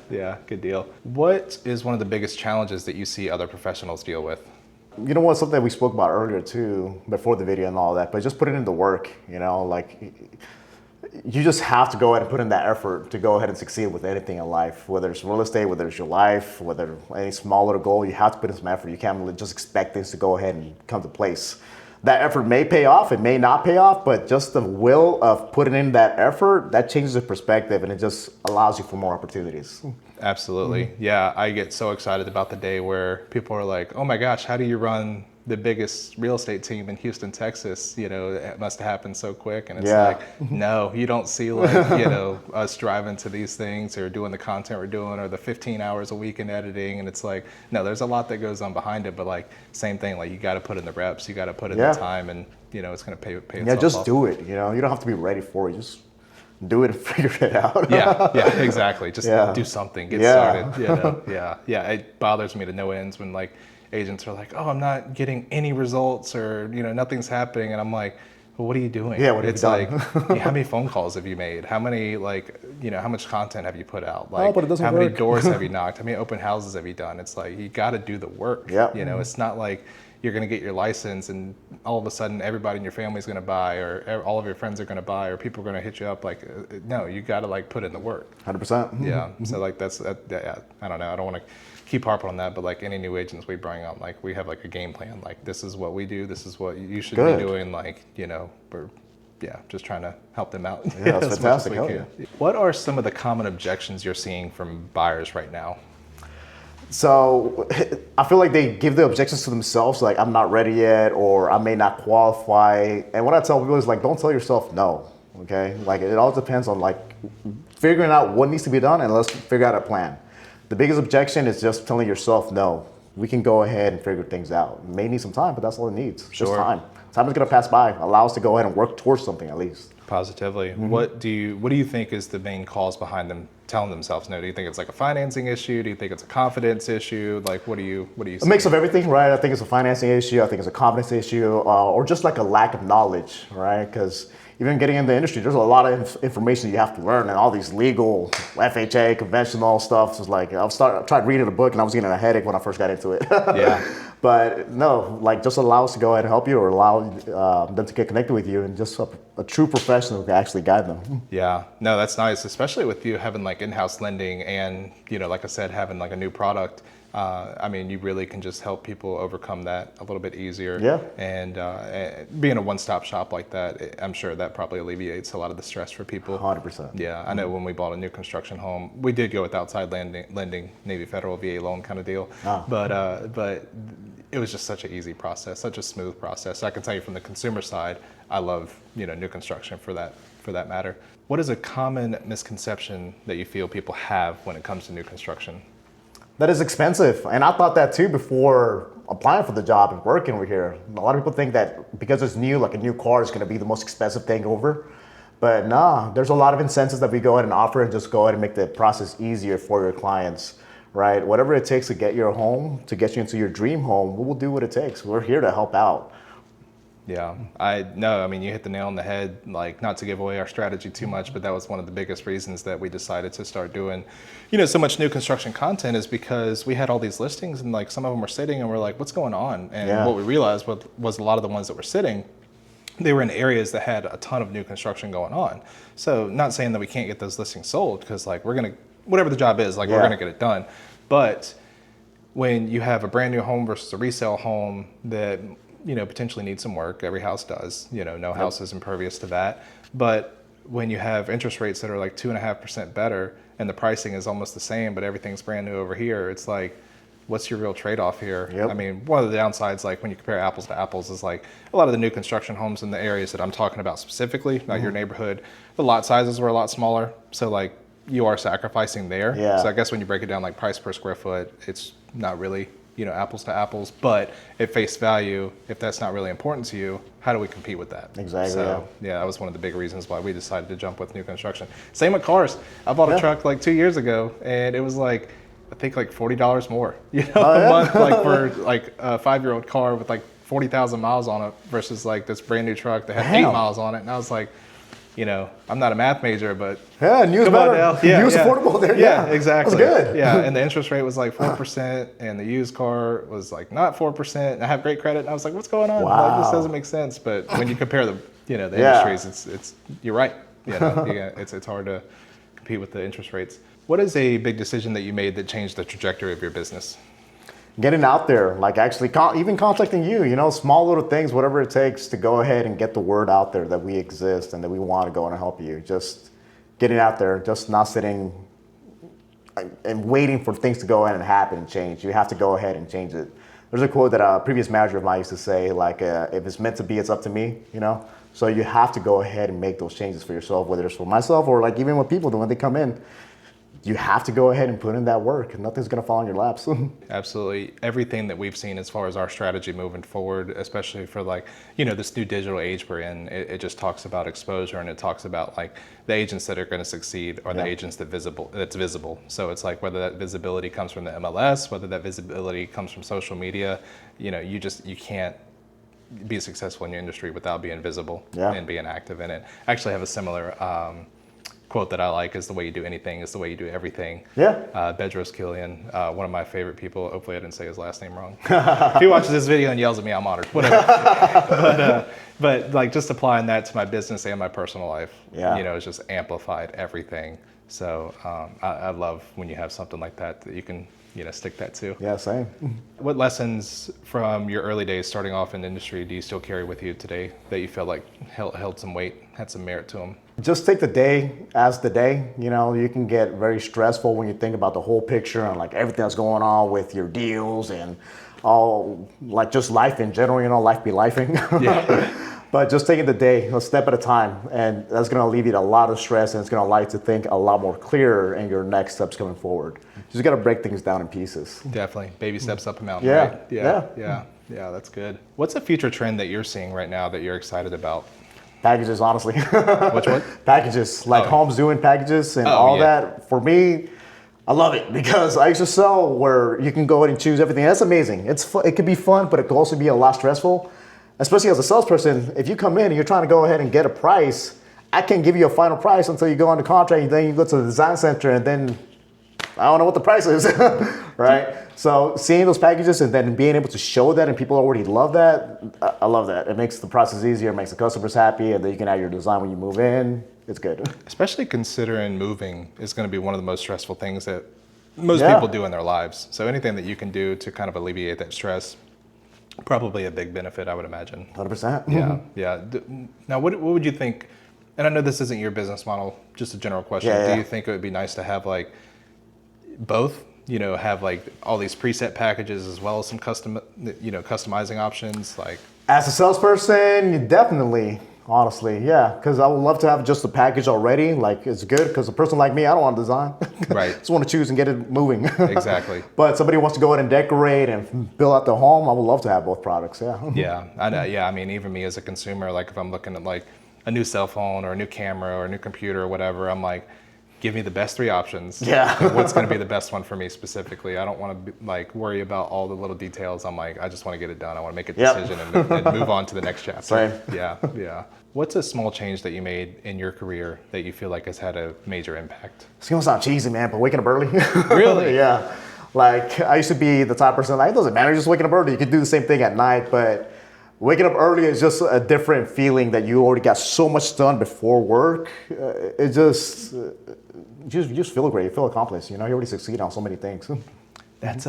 good deal. What is one of the biggest challenges that you see other professionals deal with?
You know what? Something we spoke about earlier too, before the video and all that, but just put it into work. you just have to go ahead and put in that effort to go ahead and succeed with anything in life, whether it's real estate, whether it's your life, whether any small little goal, you have to put in some effort. You can't really just expect things to go ahead and come to place. That effort may pay off, it may not pay off, but just the will of putting in that effort, that changes the perspective and it just allows you for more opportunities.
Absolutely. Yeah, I get so excited about the day where people are like, oh my gosh, how do you run the biggest real estate team in Houston, Texas? You know, it must have happened so quick. And it's like, no, you don't see like, you know, us driving to these things or doing the content we're doing or the 15 hours a week in editing. And it's like, no, there's a lot that goes on behind it, but like same thing, like you got to put in the reps, you got to put in the time, and you know, it's going to pay itself
Yeah, just
off.
do it. You know, you don't have to be ready for it. Just do it and figure it out.
Yeah, exactly. Just do something, get started. You know? Yeah. It bothers me to no ends when like agents are like, oh, I'm not getting any results, or you know, nothing's happening, and I'm like, well, what are you doing?
Yeah, what have
it's
you
like,
done?
how many phone calls have you made? How many, like, you know, how much content have you put out? Like,
but it doesn't
how many
work.
doors have you knocked? How many open houses have you done? It's like, you got to do the work.
Yep.
You know, it's not like you're going to get your license and all of a sudden everybody in your family is going to buy, or all of your friends are going to buy, or people are going to hit you up. Like, no, you got to like put in the work.
100%.
Yeah. So like yeah, I don't know. I don't want to keep harping on that, but like any new agents we bring on, like we have like a game plan. Like this is what we do. This is what you should be doing. Like, you know, we're just trying to help them out.
Yeah, that's fantastic.
What are some of the common objections you're seeing from buyers right now?
So I feel like they give the objections to themselves, like I'm not ready yet, or I may not qualify. And what I tell people is like, don't tell yourself no, okay? Like it all depends on like figuring out what needs to be done, and let's figure out a plan. The biggest objection is just telling yourself no. We can go ahead and figure things out. It may need some time, but that's all it needs. Just time. Time is gonna pass by. Allow us to go ahead and work towards something at least.
Positively. What do you think is the main cause behind them telling themselves no? Do you think it's like a financing issue? Do you think it's a confidence issue? Like, what do you see?
A mix of everything, right? I think it's a financing issue. I think it's a confidence issue, or just like a lack of knowledge, right? Because even getting in the industry, there's a lot of information you have to learn, and all these legal, FHA, conventional stuff. So it's like I tried reading a book, and I was getting a headache when I first got into it.
Yeah.
But no, like just allow us to go ahead and help you, or allow them to get connected with you, and just a true professional who can actually guide them.
Yeah, no, that's nice, especially with you having like in-house lending and, you know, like I said, having like a new product. I mean, you really can just help people overcome that a little bit easier.
Yeah.
And being a one-stop shop like that, I'm sure that probably alleviates a lot of the stress for people.
100%.
Yeah, I know when we bought a new construction home, we did go with outside lending, Navy Federal VA loan kind of deal. But it was just such an easy process, such a smooth process. So I can tell you from the consumer side, I love, you know, new construction for that matter. What is a common misconception that you feel people have when it comes to new construction?
That is expensive, and I thought that too before applying for the job and working over here. A lot of people think that because it's new, like a new car is going to be the most expensive thing over. But nah, there's a lot of incentives that we go ahead and offer, and just go ahead and make the process easier for your clients, right? Whatever it takes to get your home, to get you into your dream home, we will do what it takes. We're here to help out.
Yeah, I mean, you hit the nail on the head. Like, not to give away our strategy too much, but that was one of the biggest reasons that we decided to start doing, you know, so much new construction content, is because we had all these listings and like some of them were sitting and we're like, what's going on? And what we realized was a lot of the ones that were sitting, they were in areas that had a ton of new construction going on. So not saying that we can't get those listings sold, because like whatever the job is, like we're gonna get it done. But when you have a brand new home versus a resale home that, you know, potentially needs some work, every house does, you know, no house is impervious to that. But when you have interest rates that are like 2.5% better and the pricing is almost the same, but everything's brand new over here, it's like, what's your real trade-off here? I mean, one of the downsides, like when you compare apples to apples, is like a lot of the new construction homes in the areas that I'm talking about specifically, not your neighborhood, the lot sizes were a lot smaller. So like you are sacrificing there. So I guess when you break it down like price per square foot, it's not really, you know, apples to apples, but at face value, if that's not really important to you, how do we compete with that?
Exactly.
So that was one of the big reasons why we decided to jump with new construction. Same with cars. I bought a truck like 2 years ago, and it was like, I think like $40 more, you know, a month, like for like a 5-year-old car with like 40,000 miles on it versus like this brand new truck that had 8 miles on it. And I was like, you know, I'm not a math major, but
new's better. New's affordable there.
Yeah, exactly.
That's good.
Yeah, and the interest rate was like 4%, and the used car was like not 4%. And I have great credit, and I was like, what's going on? Like, this doesn't make sense. But when you compare the, you know, the industries, it's you're right. It's hard to compete with the interest rates. What is a big decision that you made that changed the trajectory of your business?
Getting out there, like actually even contacting you, small little things, whatever it takes to go ahead and get the word out there that we exist and that we want to go and help you. Just getting out there, just not sitting and waiting for things to go ahead and happen and change. You have to go ahead and change it. There's a quote that a previous manager of mine used to say, like, if it's meant to be, it's up to me, So you have to go ahead and make those changes for yourself, whether it's for myself or like even with people when they come in. You have to go ahead and put in that work. Nothing's going to fall in your laps.
Absolutely. Everything that we've seen as far as our strategy moving forward, especially for this new digital age we're in, it just talks about exposure, and it talks about like the agents that are going to succeed are the agents that's visible. So it's like whether that visibility comes from the MLS, whether that visibility comes from social media, you can't be successful in your industry without being visible and being active in it. I actually have a similar quote that I like is the way you do anything is the way you do everything. Bedros Kilian, one of my favorite people. Hopefully I didn't say his last name wrong. If he watches this video and yells at me, I'm honored. Whatever. but like just applying that to my business and my personal life, it's just amplified everything. So I love when you have something like that you can stick that to.
Yeah, same.
What lessons from your early days starting off in the industry do you still carry with you today that you feel like held some weight, had some merit to them?
Just take the day as the day. You can get very stressful when you think about the whole picture and like everything that's going on with your deals and all like just life in general, life be lifing. But just taking the day, a step at a time, and that's going to alleviate a lot of stress, and it's going to allow you to think a lot more clearer in your next steps coming forward. You just got to break things down in pieces.
Definitely. Baby steps up a mountain, right? Yeah, that's good. What's a future trend that you're seeing right now that you're excited about?
Packages, honestly.
Which one?
Packages, like homes doing packages and all that. For me, I love it because I used to sell where you can go ahead and choose everything. That's amazing. It can be fun, but it can also be a lot stressful. Especially as a salesperson, if you come in and you're trying to go ahead and get a price, I can't give you a final price until you go on the contract, and then you go to the design center, and then I don't know what the price is, right? So seeing those packages and then being able to show that and people already love that, I love that. It makes the process easier, it makes the customers happy, and then you can add your design when you move in. It's good.
Especially considering moving is going to be one of the most stressful things that most people do in their lives. So anything that you can do to kind of alleviate that stress, probably a big benefit, I would imagine.
100%.
Yeah. Now, what would you think, and I know this isn't your business model, just a general question. Do you think it would be nice to have like both, have like all these preset packages as well as some customizing options? Like
as a salesperson, definitely. Honestly, because I would love to have just the package already. Like it's good because a person like me, I don't want to design.
Right.
Just want to choose and get it moving.
Exactly.
But somebody wants to go ahead and decorate and build out the home, I would love to have both products.
Yeah, I know. Yeah, I mean, even me as a consumer, like if I'm looking at like a new cell phone or a new camera or a new computer or whatever, I'm like, give me the best three options. Like, what's going to be the best one for me specifically? I don't want to like worry about all the little details. I'm like, I just want to get it done. I want to make a decision and move on to the next chapter.
Same.
Yeah. What's a small change that you made in your career that you feel like has had a major impact?
It's going to sound cheesy, man, but waking up early.
Really?
Yeah. Like I used to be the type of person, like, it doesn't matter, just waking up early. You can do the same thing at night, but waking up early is just a different feeling that you already got so much done before work. It just, you just feel great. You feel accomplished. You already succeed on so many things.
That's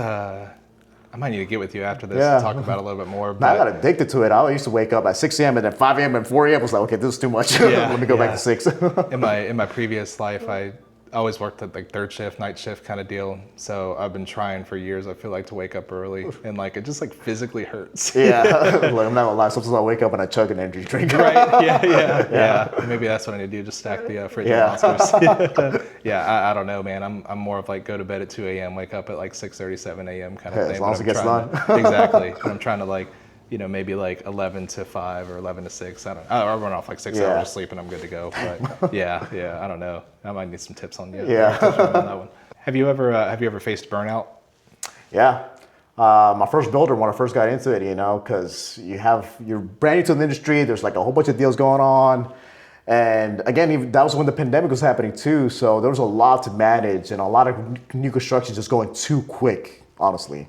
I might need to get with you after this and talk about it a little bit more.
But I got addicted to it. I used to wake up at 6 a.m. and then 5 a.m. and 4 a.m. I was like, okay, this is too much. Let me go back to 6.
In my previous life, I always worked at like third shift, night shift kind of deal. So I've been trying for years, I feel like, to wake up early, and like it just like physically hurts.
Yeah, like, I'm not gonna lie, sometimes I wake up and I chug an energy drink.
Right, yeah. Maybe that's what I need to do, just stack the fridge monsters. I don't know, man. I'm more of like go to bed at 2 a.m., wake up at like 6:30, 7 a.m. kind of thing.
As long as it gets done.
Exactly. I'm trying to like, maybe like 11 to 5 or 11 to 6. I run off like 6 hours of sleep and I'm good to go. But yeah, I don't know. I might need some tips on you.
Yeah.
On that one. Have you ever faced burnout?
Yeah. My first builder, when I first got into it, because you're brand new to the industry, there's like a whole bunch of deals going on. And again, that was when the pandemic was happening too. So there was a lot to manage and a lot of new construction just going too quick, honestly.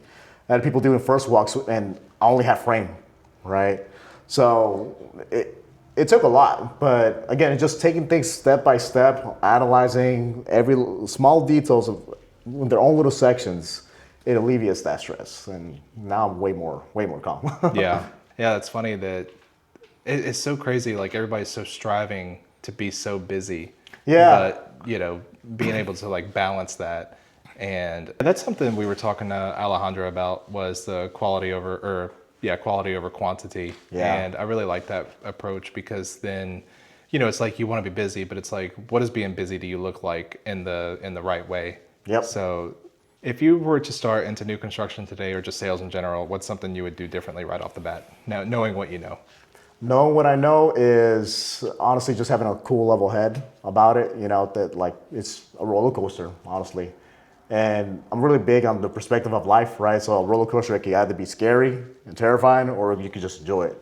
I had people doing first walks and I only had frame, right? So It took a lot, but again, it's just taking things step by step, analyzing every small details of their own little sections. It alleviates that stress, and now I'm way more calm.
Yeah, yeah. It's funny that it's so crazy. Like everybody's so striving to be so busy.
Yeah.
But being able to like balance that, and that's something we were talking to Alejandra about was the quality over quantity.
Yeah.
And I really like that approach because then, it's like you want to be busy, but it's like, what does being busy do you look like in the right way?
Yep.
So if you were to start into new construction today or just sales in general, what's something you would do differently right off the bat, now knowing what you know?
No, what I know is honestly just having a cool level head about it, that like it's a roller coaster, honestly. And I'm really big on the perspective of life, right? So a roller coaster can either be scary and terrifying or you can just enjoy it.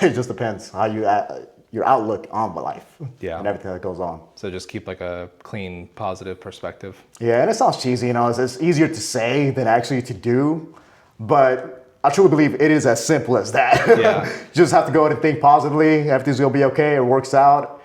It just depends how your outlook on life and everything that goes on.
So just keep like a clean, positive perspective.
Yeah, and it sounds cheesy, it's easier to say than actually to do, but I truly believe it is as simple as that.
Yeah.
You just have to go ahead and think positively. Everything's gonna be okay. It works out.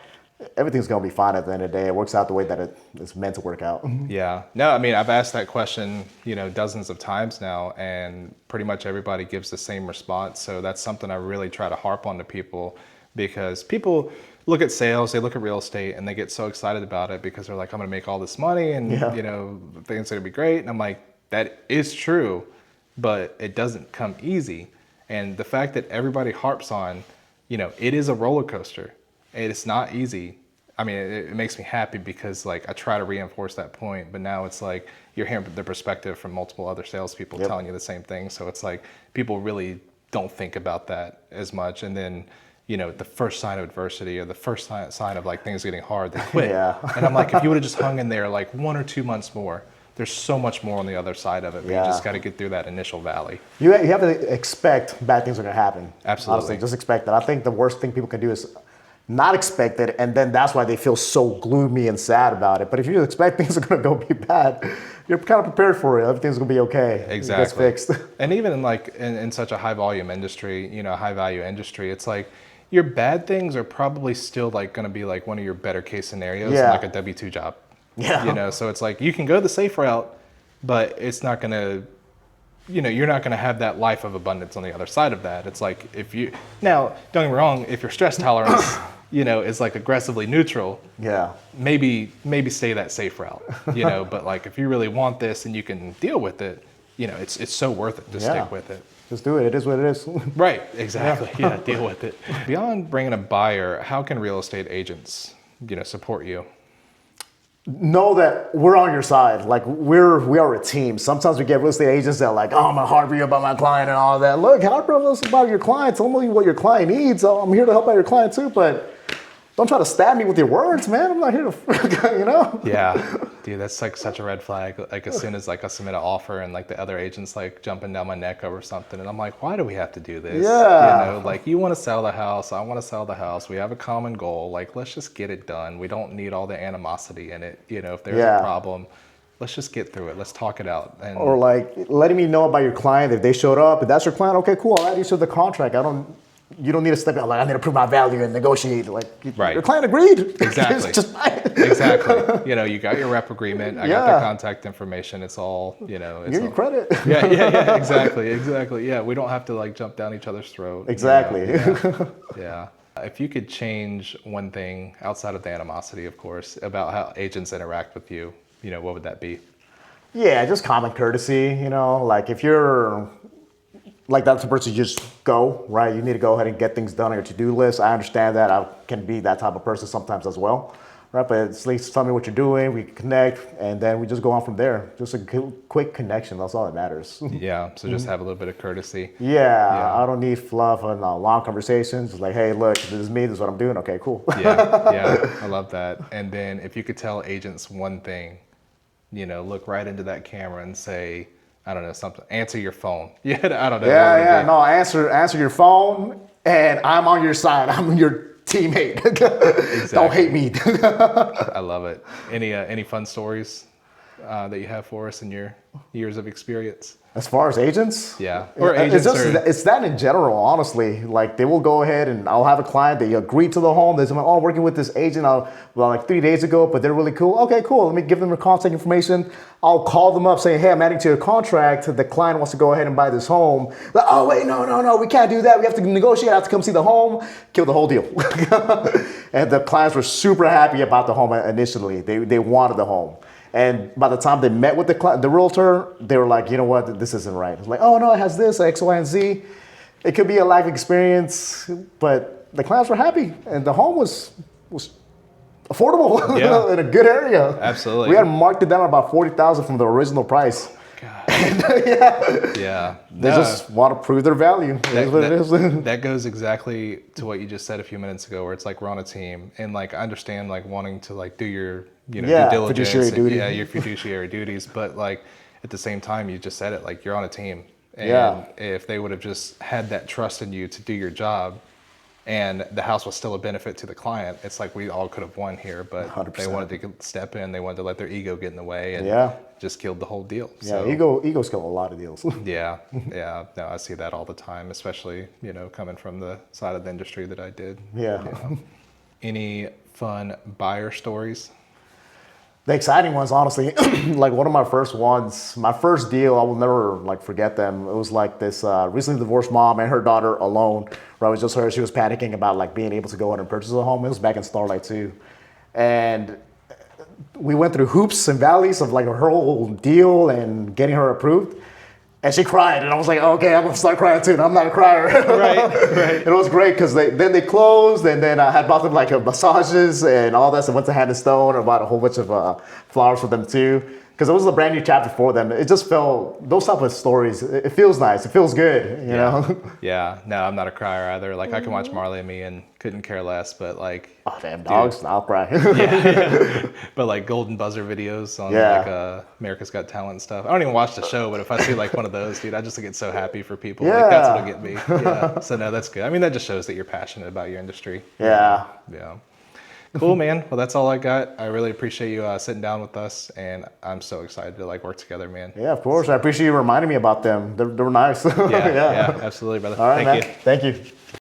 Everything's gonna be fine at the end of the day. It works out the way that it's meant to work out.
Yeah. No, I mean, I've asked that question, dozens of times now, and pretty much everybody gives the same response. So that's something I really try to harp on to people, because people look at sales, they look at real estate, and they get so excited about it because they're like, I'm gonna make all this money, and things are gonna be great. And I'm like, that is true, but it doesn't come easy. And the fact that everybody harps on, it is a roller coaster. It's not easy. I mean, it makes me happy because like I try to reinforce that point, but now it's like you're hearing the perspective from multiple other salespeople telling you the same thing. So it's like people really don't think about that as much. And then, the first sign of adversity or the first sign of like things getting hard, they quit.
Yeah.
And I'm like, if you would have just hung in there like 1 or 2 months more, there's so much more on the other side of it. But you just got to get through that initial valley.
You have to expect bad things are going to happen.
Absolutely.
Honestly, just expect that. I think the worst thing people can do is not expect it, and then that's why they feel so gloomy and sad about it. But if you expect things are going to go be bad, you're kind of prepared for it. Everything's going to be okay.
Exactly.
It gets fixed.
And even in such a high volume industry, high value industry, it's like your bad things are probably still like going to be like one of your better case scenarios in like a W-2 job.
Yeah.
So it's like you can go the safe route, but it's not going to, you're not going to have that life of abundance on the other side of that. It's like now, don't get me wrong, if your stress tolerance, is like aggressively neutral, maybe stay that safe route, but like if you really want this and you can deal with it, it's so worth it to stick with it.
Just do it. It is what it is.
Right. Exactly. Yeah. Deal with it. Beyond bringing a buyer, how can real estate agents, support you?
Know that we're on your side. Like we are a team. Sometimes we get real estate agents that are like, oh, I'm gonna harbor you about my client and all that. Look, harbor us about your client. Tell me what your client needs. I'm here to help out your client too, but don't try to stab me with your words, man. I'm not here to,
Yeah, dude, that's like such a red flag. Like as soon as like I submit an offer and like the other agent's like jumping down my neck over something, and I'm like, why do we have to do this?
Yeah.
Like you want to sell the house, I want to sell the house. We have a common goal. Like let's just get it done. We don't need all the animosity in it. If there's a problem, let's just get through it. Let's talk it out.
Or like letting me know about your client. If they showed up, if that's your client, okay, cool. I'll add you to the contract. You don't need to step out like I need to prove my value and negotiate. Like your client agreed.
Exactly.
It's just fine.
Exactly. You got your rep agreement. I got their contact information. It's all,
Give you credit.
Yeah. Exactly. Yeah. We don't have to like jump down each other's throat.
Exactly.
Yeah. If you could change one thing outside of the animosity, of course, about how agents interact with you, what would that be?
Yeah, just common courtesy. Like if you're like that's the person you just go, right? You need to go ahead and get things done on your to-do list. I understand that. I can be that type of person sometimes as well, right? But at least tell me what you're doing, we connect, and then we just go on from there. Just a quick connection, that's all that matters.
Yeah, so just have a little bit of courtesy.
Yeah, I don't need fluff and long conversations. It's like, hey, look, this is me, this is what I'm doing. Okay, cool.
Yeah, I love that. And then if you could tell agents one thing, look right into that camera and say, I don't know, something. Answer your phone. Yeah, I don't know.
No, answer your phone, and I'm on your side. I'm your teammate. Exactly. Don't hate me.
I love it. Any fun stories that you have for us in your years of experience?
As far as agents?
Yeah. Or agents
it's that in general, honestly. Like they will go ahead and I'll have a client, they agree to the home. They're like, oh, I'm working with this agent like 3 days ago, but they're really cool. Okay, cool. Let me give them their contact information. I'll call them up saying, hey, I'm adding to your contract. The client wants to go ahead and buy this home. Like, oh, wait, no, we can't do that. We have to negotiate. I have to come see the home. Kill the whole deal. And the clients were super happy about the home initially. They wanted the home. And by the time they met with the realtor, they were like, you know what, this isn't right. It's like, oh no, it has this, X, Y, and Z. It could be a life experience, but the clients were happy, and the home was affordable in a good area.
Absolutely.
We had marked it down about $40,000 from the original price.
God.
Yeah. They just want to prove their value. That's what it is.
That goes exactly to what you just said a few minutes ago, where it's like we're on a team, and like I understand like wanting to like do your due diligence,
fiduciary duty.
your fiduciary duties, but like at the same time you just said it, like you're on a team, and if they would have just had that trust in you to do your job, and the house was still a benefit to the client, it's like we all could have won here, but
100%.
They wanted to step in, they wanted to let their ego get in the way, and just killed the whole deal.
Yeah, egos kill a lot of deals.
Yeah, no, I see that all the time, especially coming from the side of the industry that I did.
Yeah.
Any fun buyer stories?
The exciting ones, honestly, like one of my first ones, my first deal, I will never like forget them. It was like this recently divorced mom and her daughter alone, where it was just her. She was panicking about like being able to go in and purchase a home. It was back in Starlight too. And we went through hoops and valleys of like her whole deal and getting her approved. And she cried, and I was like, okay, I'm gonna start crying too. And I'm not a crier. Right. It was great because they closed, and then I had bought them like massages and all that. So I went to Hand and Stone and bought a whole bunch of flowers for them too. Because it was a brand new chapter for them. It just felt, those type of stories, it feels nice. It feels good, you know?
Yeah, no, I'm not a crier either. Like I can watch Marley and Me and couldn't care less, but like.
Oh, damn dogs, I'll cry.
Yeah. But like golden buzzer videos on like America's Got Talent and stuff. I don't even watch the show, but if I see like one of those, dude, I just get so happy for people. Like that's what'll get me. Yeah. So no, that's good. I mean, that just shows that you're passionate about your industry.
Yeah.
Yeah. Cool, man. Well, that's all I got. I really appreciate you sitting down with us, and I'm so excited to like work together, man.
Yeah, of course. I appreciate you reminding me about them. They were nice.
Yeah, absolutely, brother.
All right,
Thank
man.
you.
Thank you.